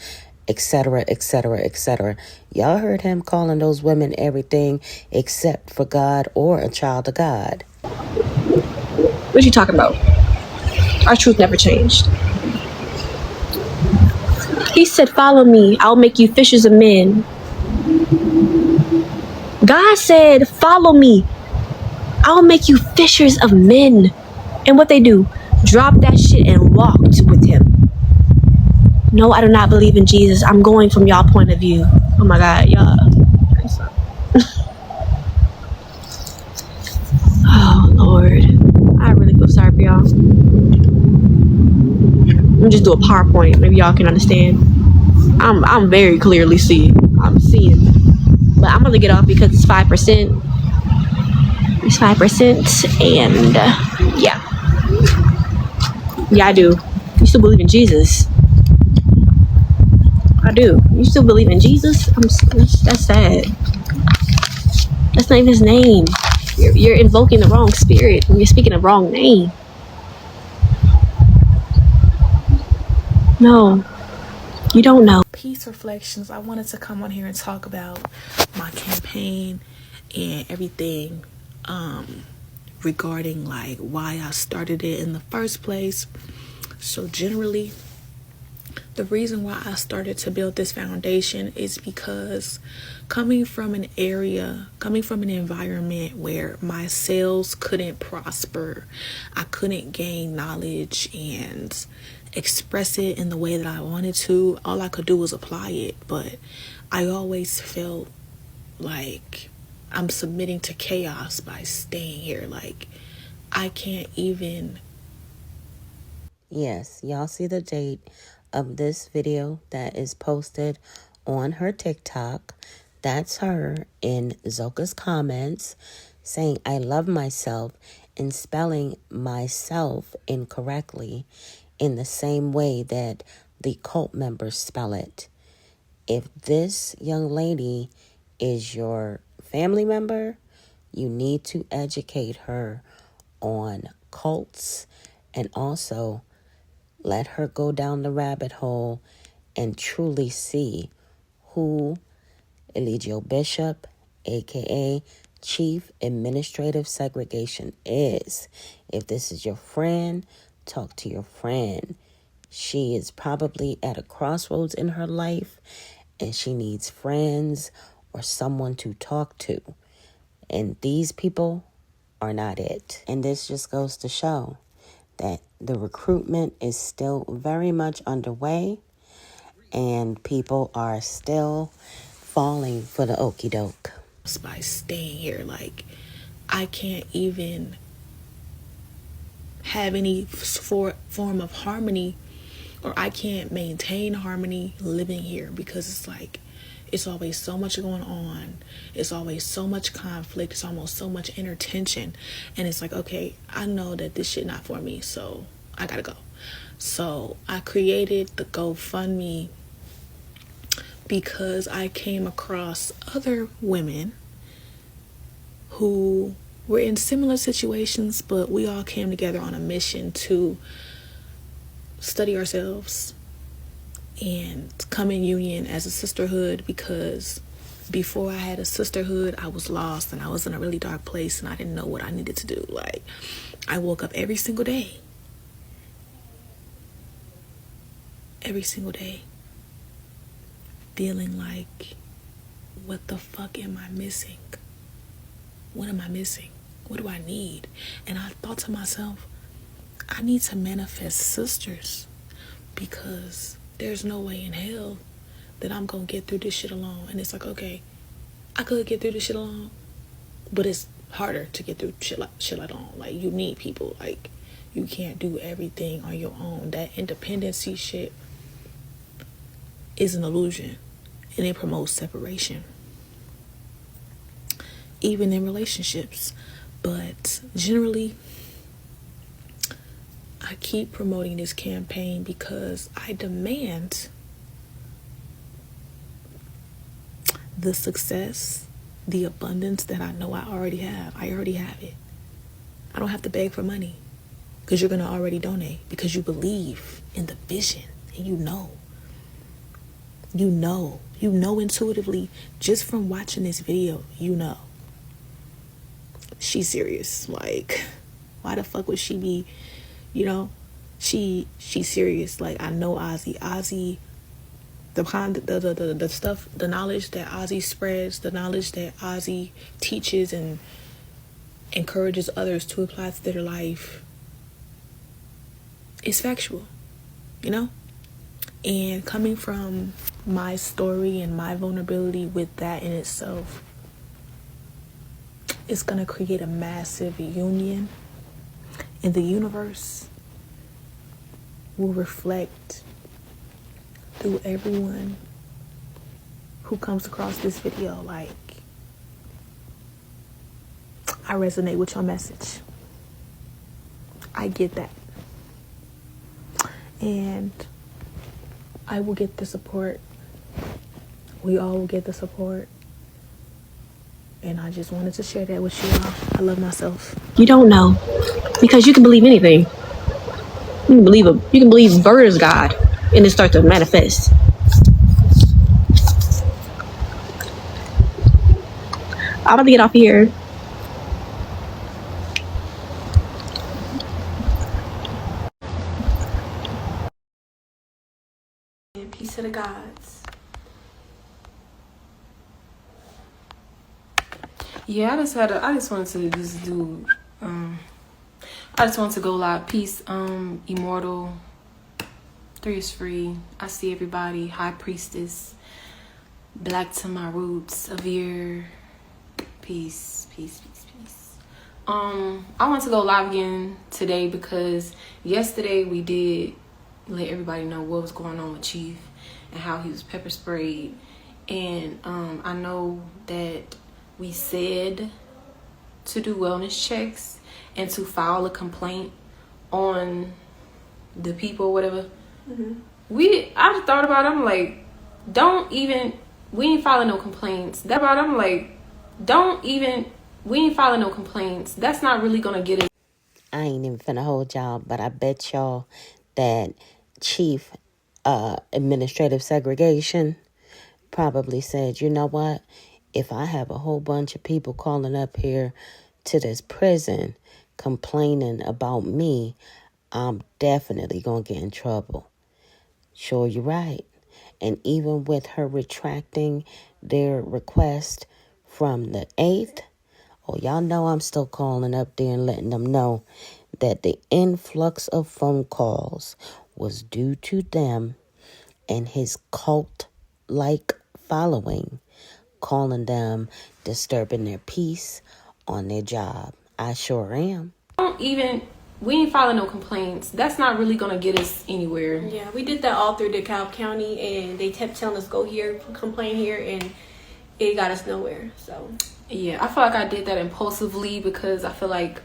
S1: etc., etc., etc.? Y'all heard him calling those women everything except for God or a child of God.
S22: What you talking about? Our truth never changed. He said, follow me, I'll make you fishers of men. God said, follow me, I'll make you fishers of men. And what they do? Dropped that shit and walked with him. No, I do not believe in Jesus. I'm going from y'all point of view. Oh my God, y'all. Oh Lord, I really feel sorry for y'all. Let me just do a PowerPoint. Maybe y'all can understand. I'm very clearly seeing. I'm seeing. But I'm gonna get off because it's 5%. It's 5%, and yeah. Yeah, I do. You still believe in Jesus? I do. You still believe in Jesus? That's sad. That's not even his name. You're invoking the wrong spirit when you're speaking the wrong name. No, you don't know.
S23: Peace Reflections. I wanted to come on here and talk about my campaign and everything regarding like why I started it in the first place. So generally, the reason why I started to build this foundation is because coming from an environment where my sales couldn't prosper, I couldn't gain knowledge and express it in the way that I wanted to. All I could do was apply it, but I always felt like I'm submitting to chaos by staying here. Like, I can't even.
S1: Yes, y'all see the date of this video that is posted on her TikTok. That's her in Zoka's comments saying, I love myself, and spelling myself incorrectly in the same way that the cult members spell it. If this young lady is your family member, you need to educate her on cults, and also let her go down the rabbit hole and truly see who Eligio Bishop, aka Chief Administrative Segregation, is. If this is your friend, talk to your friend. She is probably at a crossroads in her life and she needs friends or someone to talk to. And these people are not it. And this just goes to show that the recruitment is still very much underway and people are still falling for the okie doke.
S23: By staying here, like, I can't even have any form of harmony, or I can't maintain harmony living here, because it's like it's always so much going on, it's always so much conflict, it's almost so much inner tension, and it's like, okay, I know that this shit not for me, so I gotta go. So I created the GoFundMe because I came across other women who were in similar situations, but we all came together on a mission to study ourselves and come in union as a sisterhood, because before I had a sisterhood, I was lost and I was in a really dark place and I didn't know what I needed to do. Like, I woke up every single day, feeling like, what the fuck am I missing? What am I missing? What do I need? And I thought to myself, I need to manifest sisters, because there's no way in hell that I'm gonna get through this shit alone. And it's like, okay, I could get through this shit alone, but it's harder to get through shit alone. Like, you need people. Like, you can't do everything on your own. That independency shit is an illusion, and it promotes separation, even in relationships. But generally, I keep promoting this campaign because I demand the success, the abundance that I know I already have. I already have it. I don't have to beg for money, because you're going to already donate, because you believe in the vision, and you know intuitively, just from watching this video, she's serious. Like, why the fuck would she be, she's serious. Like, I know Ozzy, the stuff, the knowledge that Ozzy spreads, the knowledge that Ozzy teaches and encourages others to apply to their life is factual, and coming from my story and my vulnerability with that in itself, it's gonna create a massive union, and the universe will reflect through everyone who comes across this video. Like, I resonate with your message. I get that. And I will get the support. We all will get the support. And I just wanted to share that with you all. I love myself.
S22: You don't know, because you can believe anything. You can believe bird is God, and it starts to manifest. I'm about to get off here.
S3: Peace to the gods. Yeah, I just wanted to just do, I just wanted to go live. Peace, Immortal, 3 is free. I see everybody. High Priestess, Black to my roots, Avir, peace. I want to go live again today because yesterday we did let everybody know what was going on with Chief and how he was pepper sprayed. And I know that we said to do wellness checks and to file a complaint on the people or whatever. Mm-hmm. I thought about it. I'm like, we ain't filing no complaints. We ain't filing no complaints. That's not really gonna get it.
S1: I ain't even finna hold y'all, but I bet y'all that Chief Administrative Segregation probably said, you know what? If I have a whole bunch of people calling up here to this prison complaining about me, I'm definitely gonna get in trouble. Sure, you're right. And even with her retracting their request from the 8th, Well, y'all know I'm still calling up there and letting them know that the influx of phone calls was due to them and his cult-like following calling them disturbing their peace on their job. I sure am.
S3: We ain't filing no complaints. That's not really gonna get us anywhere.
S5: Yeah, we did that all through DeKalb County, and they kept telling us go here, complain here, and it got us nowhere. So
S3: yeah, I feel like I did that impulsively because I feel like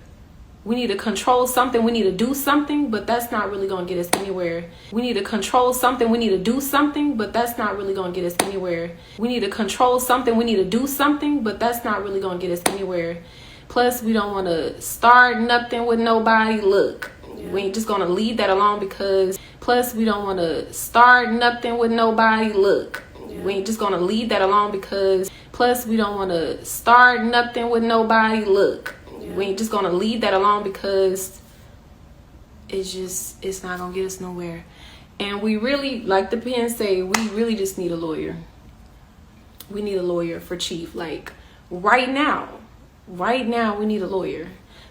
S3: we need to control something, we need to do something, but that's not really gonna get us anywhere. We need to control something, we need to do something, but that's not really gonna get us anywhere. We need to control something, we need to do something, but that's not really gonna get us anywhere. Plus, we don't want to start nothing with nobody. Look, we ain't just gonna leave that alone because. Plus, we don't want to start nothing with nobody. Look, we ain't just gonna leave that alone because. Plus, we don't want to start nothing with nobody. Look, we ain't just gonna leave that alone because it's not gonna get us nowhere. And we really, like the pen say, we really just need a lawyer. We need a lawyer for Chief, like right now. Right now, we need a lawyer.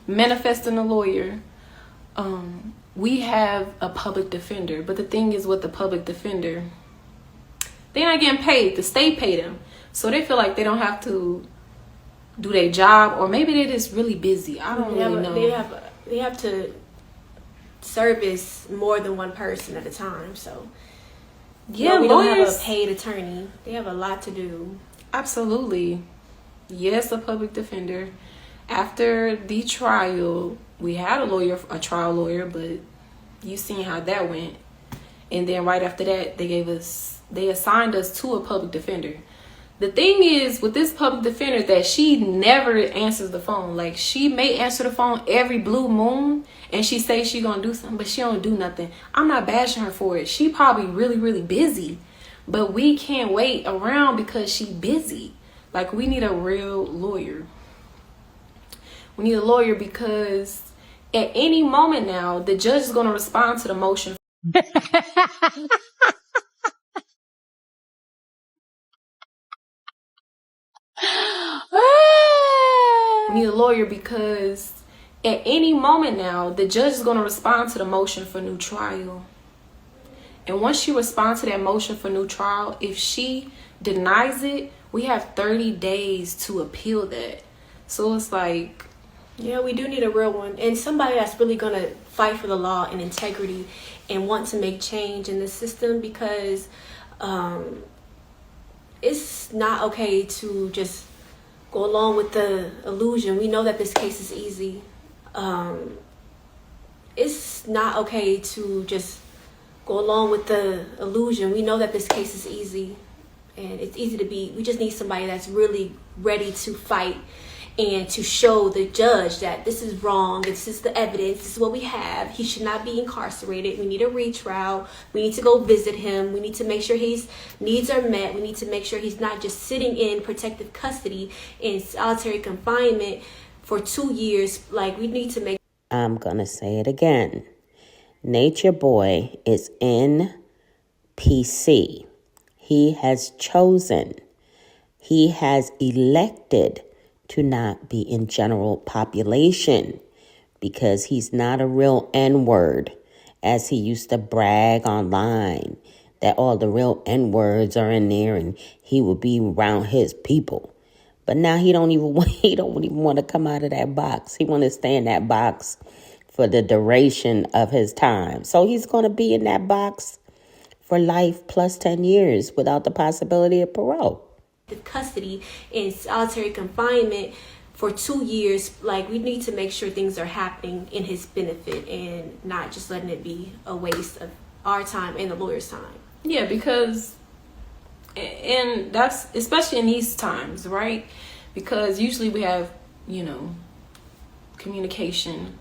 S3: Manifesting a lawyer. We have a public defender. But the thing is with the public defender, they're not getting paid. The state paid them. So they feel like they don't have to do their job. Or maybe they're just really busy. I don't really know.
S5: They have to service more than one person at a time. So
S3: yeah,
S5: we
S3: lawyers,
S5: don't have a paid attorney. They have a lot to do.
S3: Absolutely. Yes, a public defender. After the trial, we had a trial lawyer, but you seen how that went. And then right after that, they assigned us to a public defender. The thing is with this public defender that she never answers the phone. Like she may answer the phone every blue moon and she says she gonna do something, but she don't do nothing. I'm not bashing her for it. She probably really, really busy, but we can't wait around because she busy. Like, we need a real lawyer. We need a lawyer because at any moment now, the judge is going to respond to the motion. We need a lawyer because at any moment now, the judge is going to respond to the motion for new trial. And once she responds to that motion for new trial, if she denies it, we have 30 days to appeal that. So it's like,
S5: yeah, we do need a real one. And somebody that's really going to fight for the law and integrity and want to make change in the system because it's not okay to just go along with the illusion. We know that this case is easy. It's not okay to just go along with the illusion. We know that this case is easy. And it's easy to be, we just need somebody that's really ready to fight and to show the judge that this is wrong, this is the evidence, this is what we have. He should not be incarcerated. We need a retrial. We need to go visit him. We need to make sure his needs are met. We need to make sure he's not just sitting in protective custody in solitary confinement for 2 years. Like, we need to make...
S1: I'm going to say it again. Nature Boy is in PC. He has chosen, he has elected to not be in general population because he's not a real N-word, as he used to brag online that all the real N-words are in there and he would be around his people. But now he don't even want to come out of that box. He want to stay in that box for the duration of his time. So he's going to be in that box for life plus 10 years without the possibility of parole.
S5: The custody in solitary confinement for 2 years. Like, we need to make sure things are happening in his benefit and not just letting it be a waste of our time and the lawyer's time.
S3: Yeah, because, and that's especially in these times, right? Because usually we have, communication,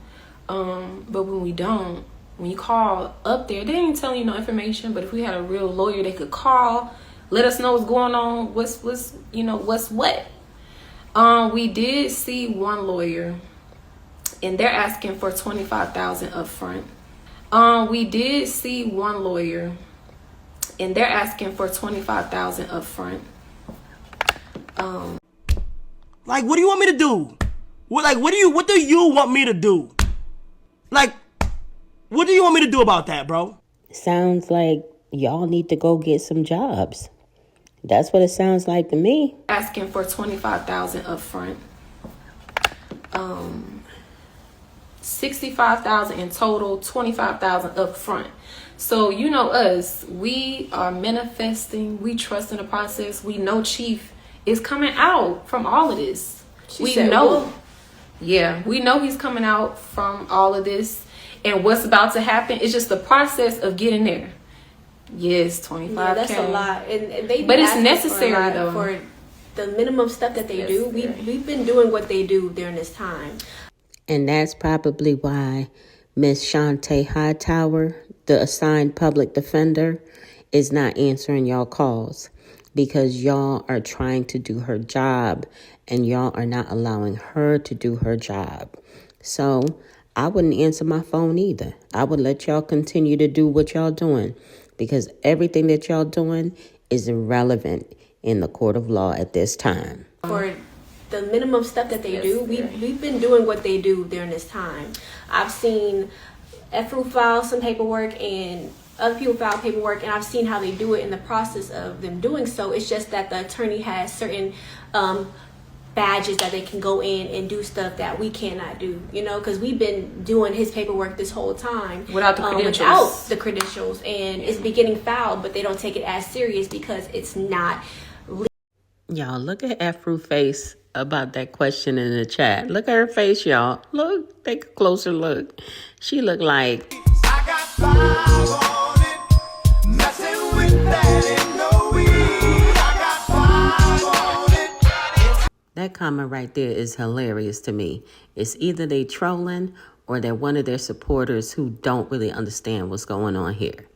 S3: but when we don't, when you call up there, they ain't telling you no information. But if we had a real lawyer, they could call, let us know what's going on, what's what. We did see one lawyer, and they're asking for $25,000 up front. We did see one lawyer, and they're asking for $25,000 up front.
S9: Like, what do you want me to do? What do you want me to do? Like, what do you want me to do about that, bro?
S1: Sounds like y'all need to go get some jobs. That's what it sounds like to me.
S3: Asking for $25,000 up front. $65,000 in total, $25,000 up front. So you know us, we are manifesting, we trust in the process. We know Chief is coming out from all of this. We know. Yeah, we know he's coming out from all of this. And what's about to happen is just the process of getting there. Yes, 25K.
S5: Yeah, that's a lot. And
S3: but it's necessary though.
S5: For the minimum stuff that they do. We've been doing what they do during this time.
S1: And that's probably why Miss Shantae Hightower, the assigned public defender, is not answering y'all calls, because y'all are trying to do her job and y'all are not allowing her to do her job. So I wouldn't answer my phone either. I would let y'all continue to do what y'all doing, because everything that y'all doing is irrelevant in the court of law at this time.
S5: For the minimum stuff that they do, we've been doing what they do during this time. I've seen Efru file some paperwork and other people file paperwork, and I've seen how they do it in the process of them doing so. It's just that the attorney has certain badges that they can go in and do stuff that we cannot do, because we've been doing his paperwork this whole time
S3: without the
S5: credentials, and it's been getting filed, but they don't take it as serious because it's not legal.
S1: Y'all, look at Efru's face about that question in the chat. Look at her face, y'all. Look, take a closer look. She look like...
S7: I got 5 on it, messing with that in no weed. I got 5 on it.
S1: That comment right there is hilarious to me. It's either they trolling or they're one of their supporters who don't really understand what's going on here.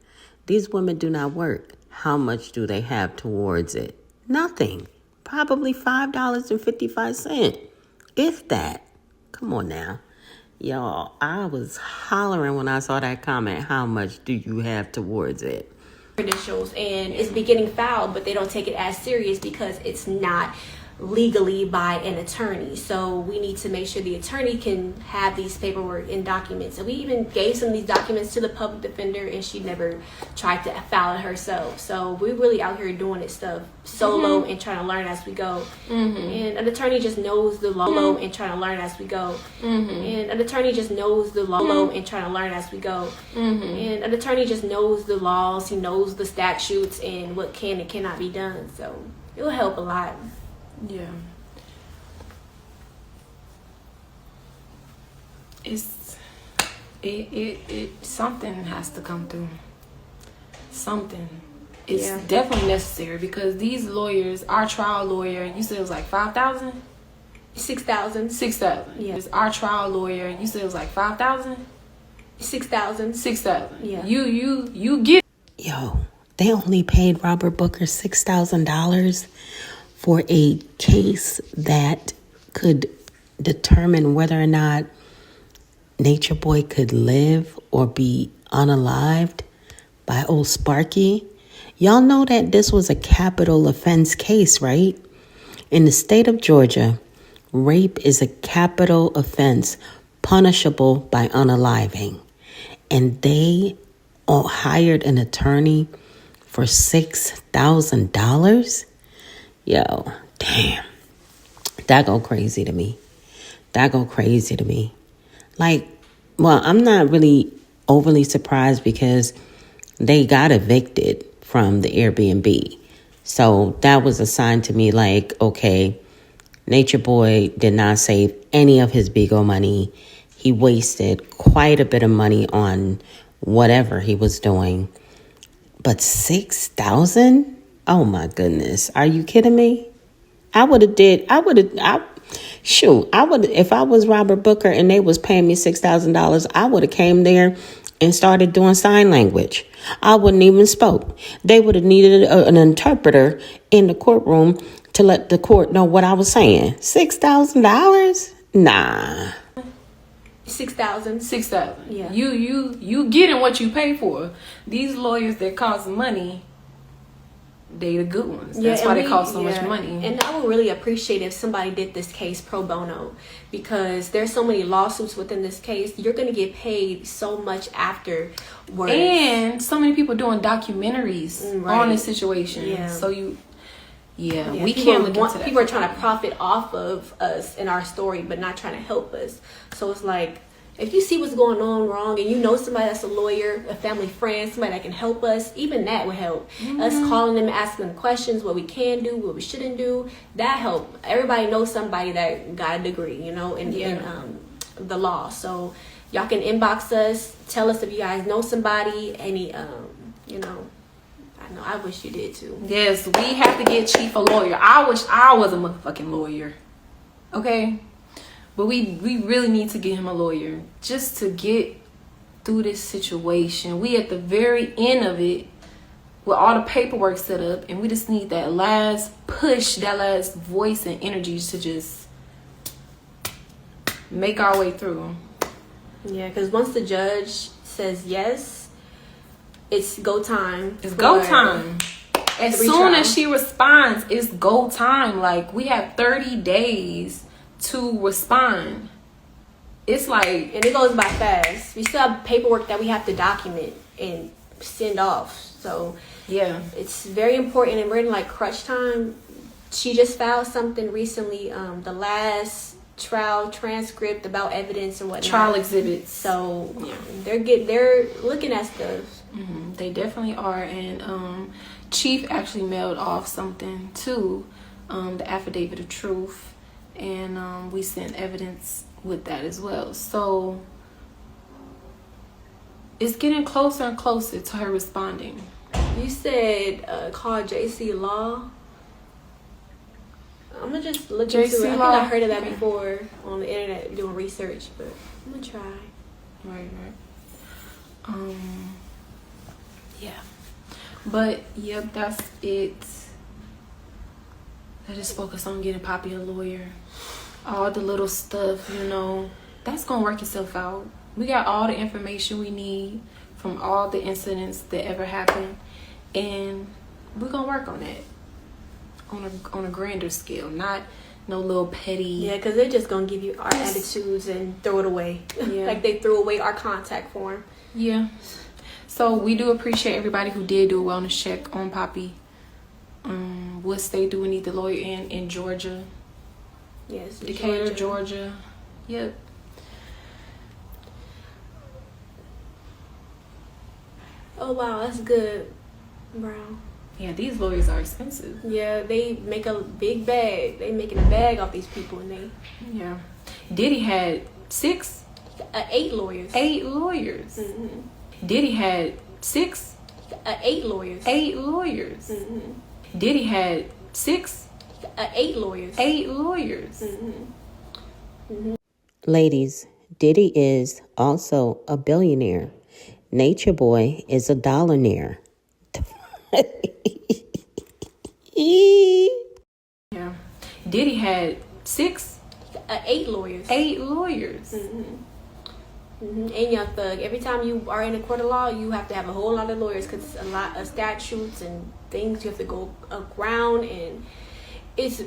S1: These women do not work. How much do they have towards it? Nothing. Probably $5.55. If that. Come on now. Y'all, I was hollering when I saw that comment. How much do you have towards it?
S5: Credentials, and it's been getting filed, but they don't take it as serious because it's not legally by an attorney. So we need to make sure the attorney can have these paperwork and documents. And we even gave some of these documents to the public defender, and she never tried to file it herself. So we're really out here doing this stuff solo and trying to learn as we go. And an attorney just knows the law and trying to learn as we go. And an attorney just knows the law and trying to learn as we go. And an attorney just knows the laws. He knows the statutes and what can and cannot be done. So it'll help a lot.
S3: Yeah. It something has to come through. Something. It's definitely necessary, because these lawyers, our trial lawyer, you said it was like 5,000?
S5: 6,000.
S3: 6,000.
S5: Yeah.
S3: Our trial lawyer, you said it was like 5,000?
S5: 6,000.
S3: 6,000.
S5: Yeah.
S3: You get.
S1: Yo, they only paid Robert Booker $6,000 for a case that could determine whether or not Nature Boy could live or be unalived by old Sparky. Y'all know that this was a capital offense case, right? In the state of Georgia, rape is a capital offense punishable by unaliving. And they all hired an attorney for $6,000? Yo, damn. That go crazy to me. Like, well, I'm not really overly surprised because they got evicted from the Airbnb. So that was a sign to me like, okay, Nature Boy did not save any of his Bigo money. He wasted quite a bit of money on whatever he was doing. But $6,000? Oh my goodness. Are you kidding me? If I was Robert Booker and they was paying me $6,000, I would have came there and started doing sign language. I wouldn't even spoke. They would have needed an interpreter in the courtroom to let the court know what I was saying. $6,000? Nah.
S5: 6,000.
S3: 6,000.
S5: Yeah.
S3: You getting what you pay for. These lawyers that cost money, they the good ones. That's why they cost so much money.
S5: And I would really appreciate if somebody did this case pro bono, because there's so many lawsuits within this case. You're going to get paid so much afterwards.
S3: And so many people doing documentaries on this situation.
S5: Yeah.
S3: So we
S5: people
S3: can't look into that.
S5: People are trying to profit off of us and our story, but not trying to help us. So it's like, if you see what's going on wrong and you know somebody that's a lawyer, a family friend, somebody that can help us, even that would help. Us calling them, asking them questions, what we can do, what we shouldn't do, that help. Everybody knows somebody that got a degree, in the law. So y'all can inbox us, tell us if you guys know somebody, any, I know I wish you did too.
S3: Yes, we have to get Chief a lawyer. I wish I was a motherfucking lawyer. Okay? But we really need to get him a lawyer just to get through this situation. We at the very end of it with all the paperwork set up, and we just need that last push, that last voice and energy to just make our way through.
S5: Yeah, because once the judge says yes, it's go time.
S3: It's go time. As soon as she responds, it's go time. Like, we have 30 days to respond. It's like,
S5: and it goes by fast. We still have paperwork that we have to document and send off. So
S3: yeah,
S5: it's very important, and we're in like crunch time. She just filed something recently, the last trial transcript about evidence and whatnot.
S3: Trial exhibits.
S5: So they're looking at stuff.
S3: They definitely are. And Chief actually mailed off something too, the affidavit of truth. And we sent evidence with that as well. So it's getting closer and closer to her responding.
S5: You said call JC Law. I'm gonna just look into it. I think I heard of that before on the internet doing research, but I'm gonna try.
S3: Right. Yeah. But yep, that's it. I just focus on getting Poppy a lawyer. All the little stuff, that's gonna work itself out. We got all the information we need from all the incidents that ever happened, and we're gonna work on that on a grander scale, not no little petty.
S5: Yeah, because they're just gonna give you our attitudes and throw it away.
S3: Yeah.
S5: Like they threw away our contact form.
S3: Yeah. So we do appreciate everybody who did do a wellness check on Poppy. What state do we need the lawyer in Georgia?
S5: Yes,
S3: Decatur, Georgia. Yep.
S5: Oh wow, that's good, Brown.
S3: Yeah, these lawyers are expensive.
S5: Yeah, they make a big bag. They making a bag off these people, and they.
S3: Yeah. Diddy had
S5: 8 lawyers.
S3: 8 lawyers.
S5: Mm-hmm.
S3: Diddy had
S5: 8 lawyers.
S3: 8 lawyers.
S5: Mm-hmm.
S3: Diddy had
S5: 8 lawyers.
S3: 8 lawyers.
S5: Mm-hmm. Mm-hmm.
S1: Ladies, Diddy is also a billionaire. Nature Boy is a dollaraire.
S3: Yeah. Diddy had
S5: 8 lawyers.
S3: 8 lawyers.
S5: Mm-hmm. Mm-hmm. And Young Thug, every time you are in a court of law, you have to have a whole lot of lawyers because a lot of statutes and things you have to go around, and it's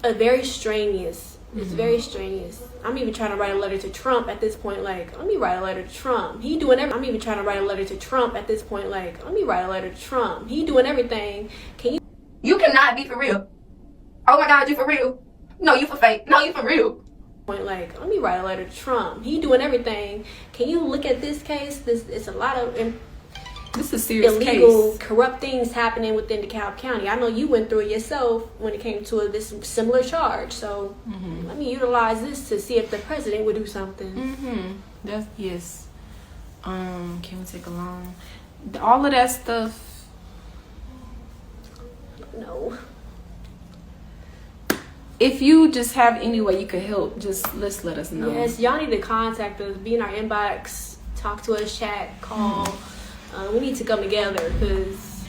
S5: very strenuous. It's very strenuous. I'm even trying to write a letter to Trump at this point. Like, let me write a letter to Trump. He doing everything. I'm even trying to write a letter to Trump at this point. Like, let me write a letter to Trump. He doing everything. Can you?
S8: You cannot be for real. Oh my God, you for real? No, you for fake. No, you for real.
S5: Point, like, let me write a letter to Trump. He doing everything. Can you look at this case? It's a lot of
S3: this is a serious
S5: illegal,
S3: case.
S5: Corrupt things happening within DeKalb County. I know you went through it yourself when it came to this similar charge. So let me utilize this to see if the president would do something.
S3: That's yes. Can we take a long? All of that stuff.
S5: No.
S3: If you just have any way you could help, just let us know.
S5: Yes, y'all need to contact us. Be in our inbox. Talk to us. Chat. Call. We need to come together because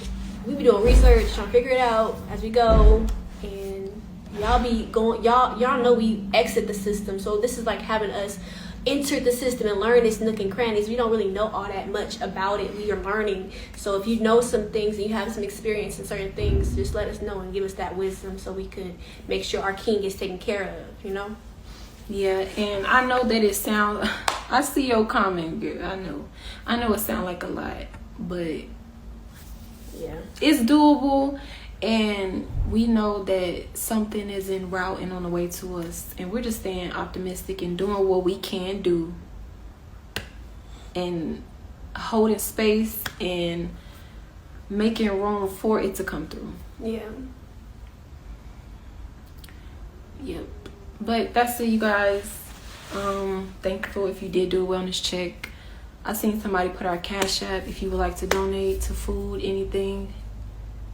S5: we be doing research, trying to figure it out as we go, and y'all be going. Y'all know we exit the system, so this is like having us enter the system and learn its nook and crannies. We don't really know all that much about it. We are learning. So if you know some things and you have some experience in certain things, just let us know and give us that wisdom so we could make sure our king is taken care of, you know?
S3: Yeah, and I know that it sounds, I see your comment, girl. I know it sounds like a lot, but
S5: yeah,
S3: it's doable. And we know that something is en route and on the way to us. And we're just staying optimistic and doing what we can do. And holding space and making room for it to come through.
S5: Yeah.
S3: Yep. But that's it, you guys. Thankful if you did do a wellness check. I seen somebody put our Cash App if you would like to donate to food, anything.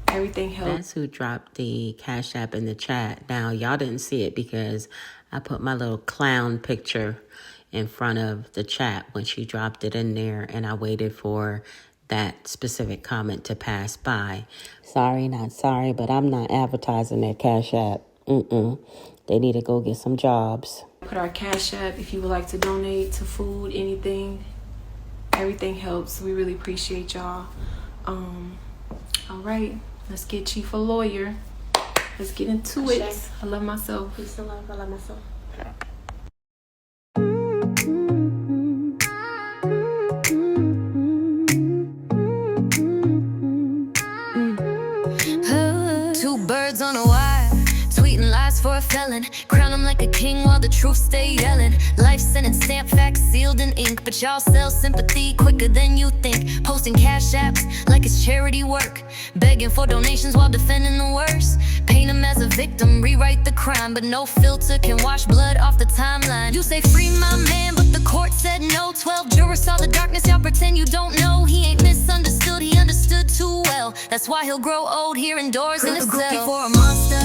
S3: Everything helps.
S1: That's who dropped the Cash App in the chat. Now, y'all didn't see it because I put my little clown picture in front of the chat when she dropped it in there, and I waited for that specific comment to pass by. Sorry, not sorry, but I'm not advertising that Cash App. They need to go get some jobs.
S3: Put our Cash App if you would like to donate to food, anything. Everything helps. We really appreciate y'all. All right. Let's get Chief a lawyer. Let's get into it. I love myself.
S5: Peace and love. I love myself.
S2: Two birds on a wire, tweeting lies for a felon. Crown him like a king while the truth stay yelling. Life sentence, stamp facts sealed in ink, but y'all sell sympathy quicker than you think. Posting cash apps like it's charity work, begging for donations while defending the worst. Paint him as a victim, rewrite the crime, but no filter can wash blood off the timeline. You say free my man, but the court said no. 12 jurors saw the darkness, y'all pretend you don't know. He ain't misunderstood, he understood too well. That's why he'll grow old here indoors in a cell. For a monster,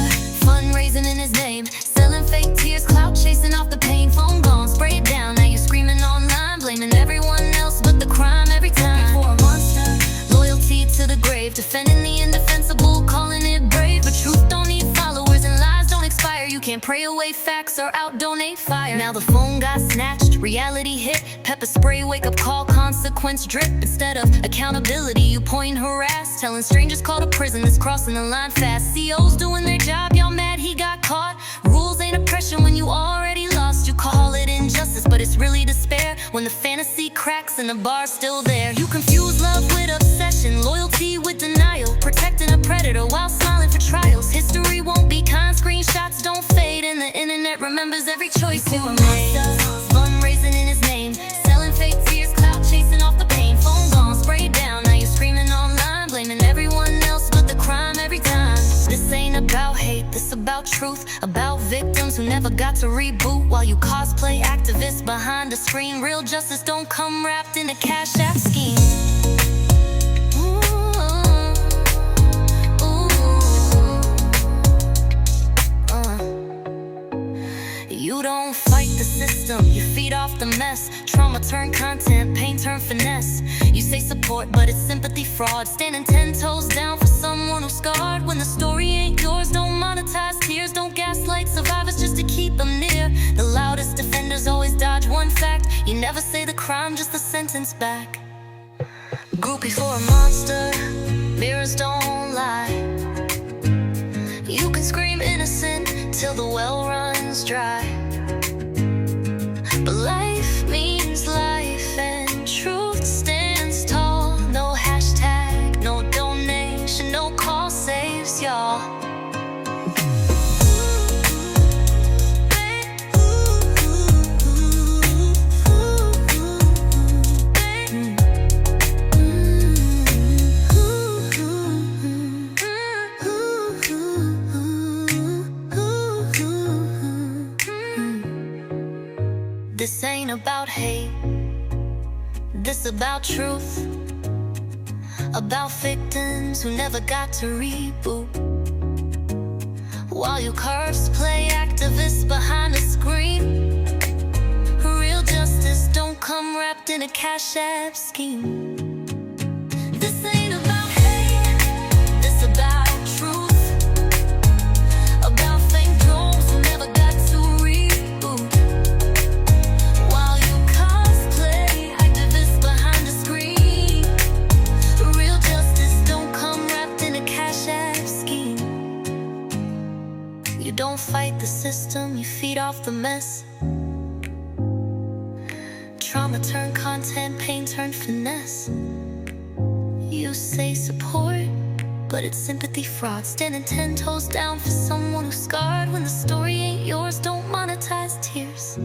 S2: fundraising in his name, selling fake tears, clout chasing off the pain. Phone gone, spray it down, now you're screaming online, blaming everyone else but the crime every time. For a monster, loyalty to the grave, defending the indefensible, calling it brave. But truth don't need followers and lies don't expire. You can't pray away facts or out donate fire. Now the phone got snatched, reality hit, pepper spray, wake up call, consequence drip. Instead of accountability, you point harass, telling strangers call to prison that's crossing the line fast. COs doing their job, y'all mad he got caught. Rules ain't oppression when you already lost. You call it injustice, but it's really despair when the fantasy cracks and the bar's still there. You confuse love with obsession, loyalty with denial, protecting a predator while smiling for trials. History won't be kind, screenshots don't fade, and the internet remembers every choice you made. Fundraising in his name, selling fake tears, clout chasing off the pain. Phone gone, spray down, now you're screaming online, blaming everyone else but the crime every time. This ain't about hate, this about truth, about victims who never got to reboot. While you cosplay activists behind the screen, real justice don't come wrapped in a Cash App scheme. You don't fight the system, you feed off the mess. Trauma turn content, pain turn finesse. You say support, but it's sympathy fraud. Standing 10 toes down for someone who's scarred. When the story ain't yours, don't monetize tears. Don't gaslight survivors just to keep them near. The loudest defenders always dodge one fact. You never say the crime, just the sentence back. Groupie for a monster, mirrors don't lie. You can scream innocent till the well runs dry. But life means life and truth stands tall. No hashtag, no donation, no call saves y'all. This ain't about hate, this about truth, about victims who never got to reboot. While you curse play activists behind the screen, real justice don't come wrapped in a Cash App scheme. This ain't about hate, this about truth, about fake those who never got to reboot. While you the mess. Trauma turned content, pain turned finesse. You say support, but it's sympathy fraud. Standing 10 toes down for someone who's scarred. When the story ain't yours, don't monetize tears.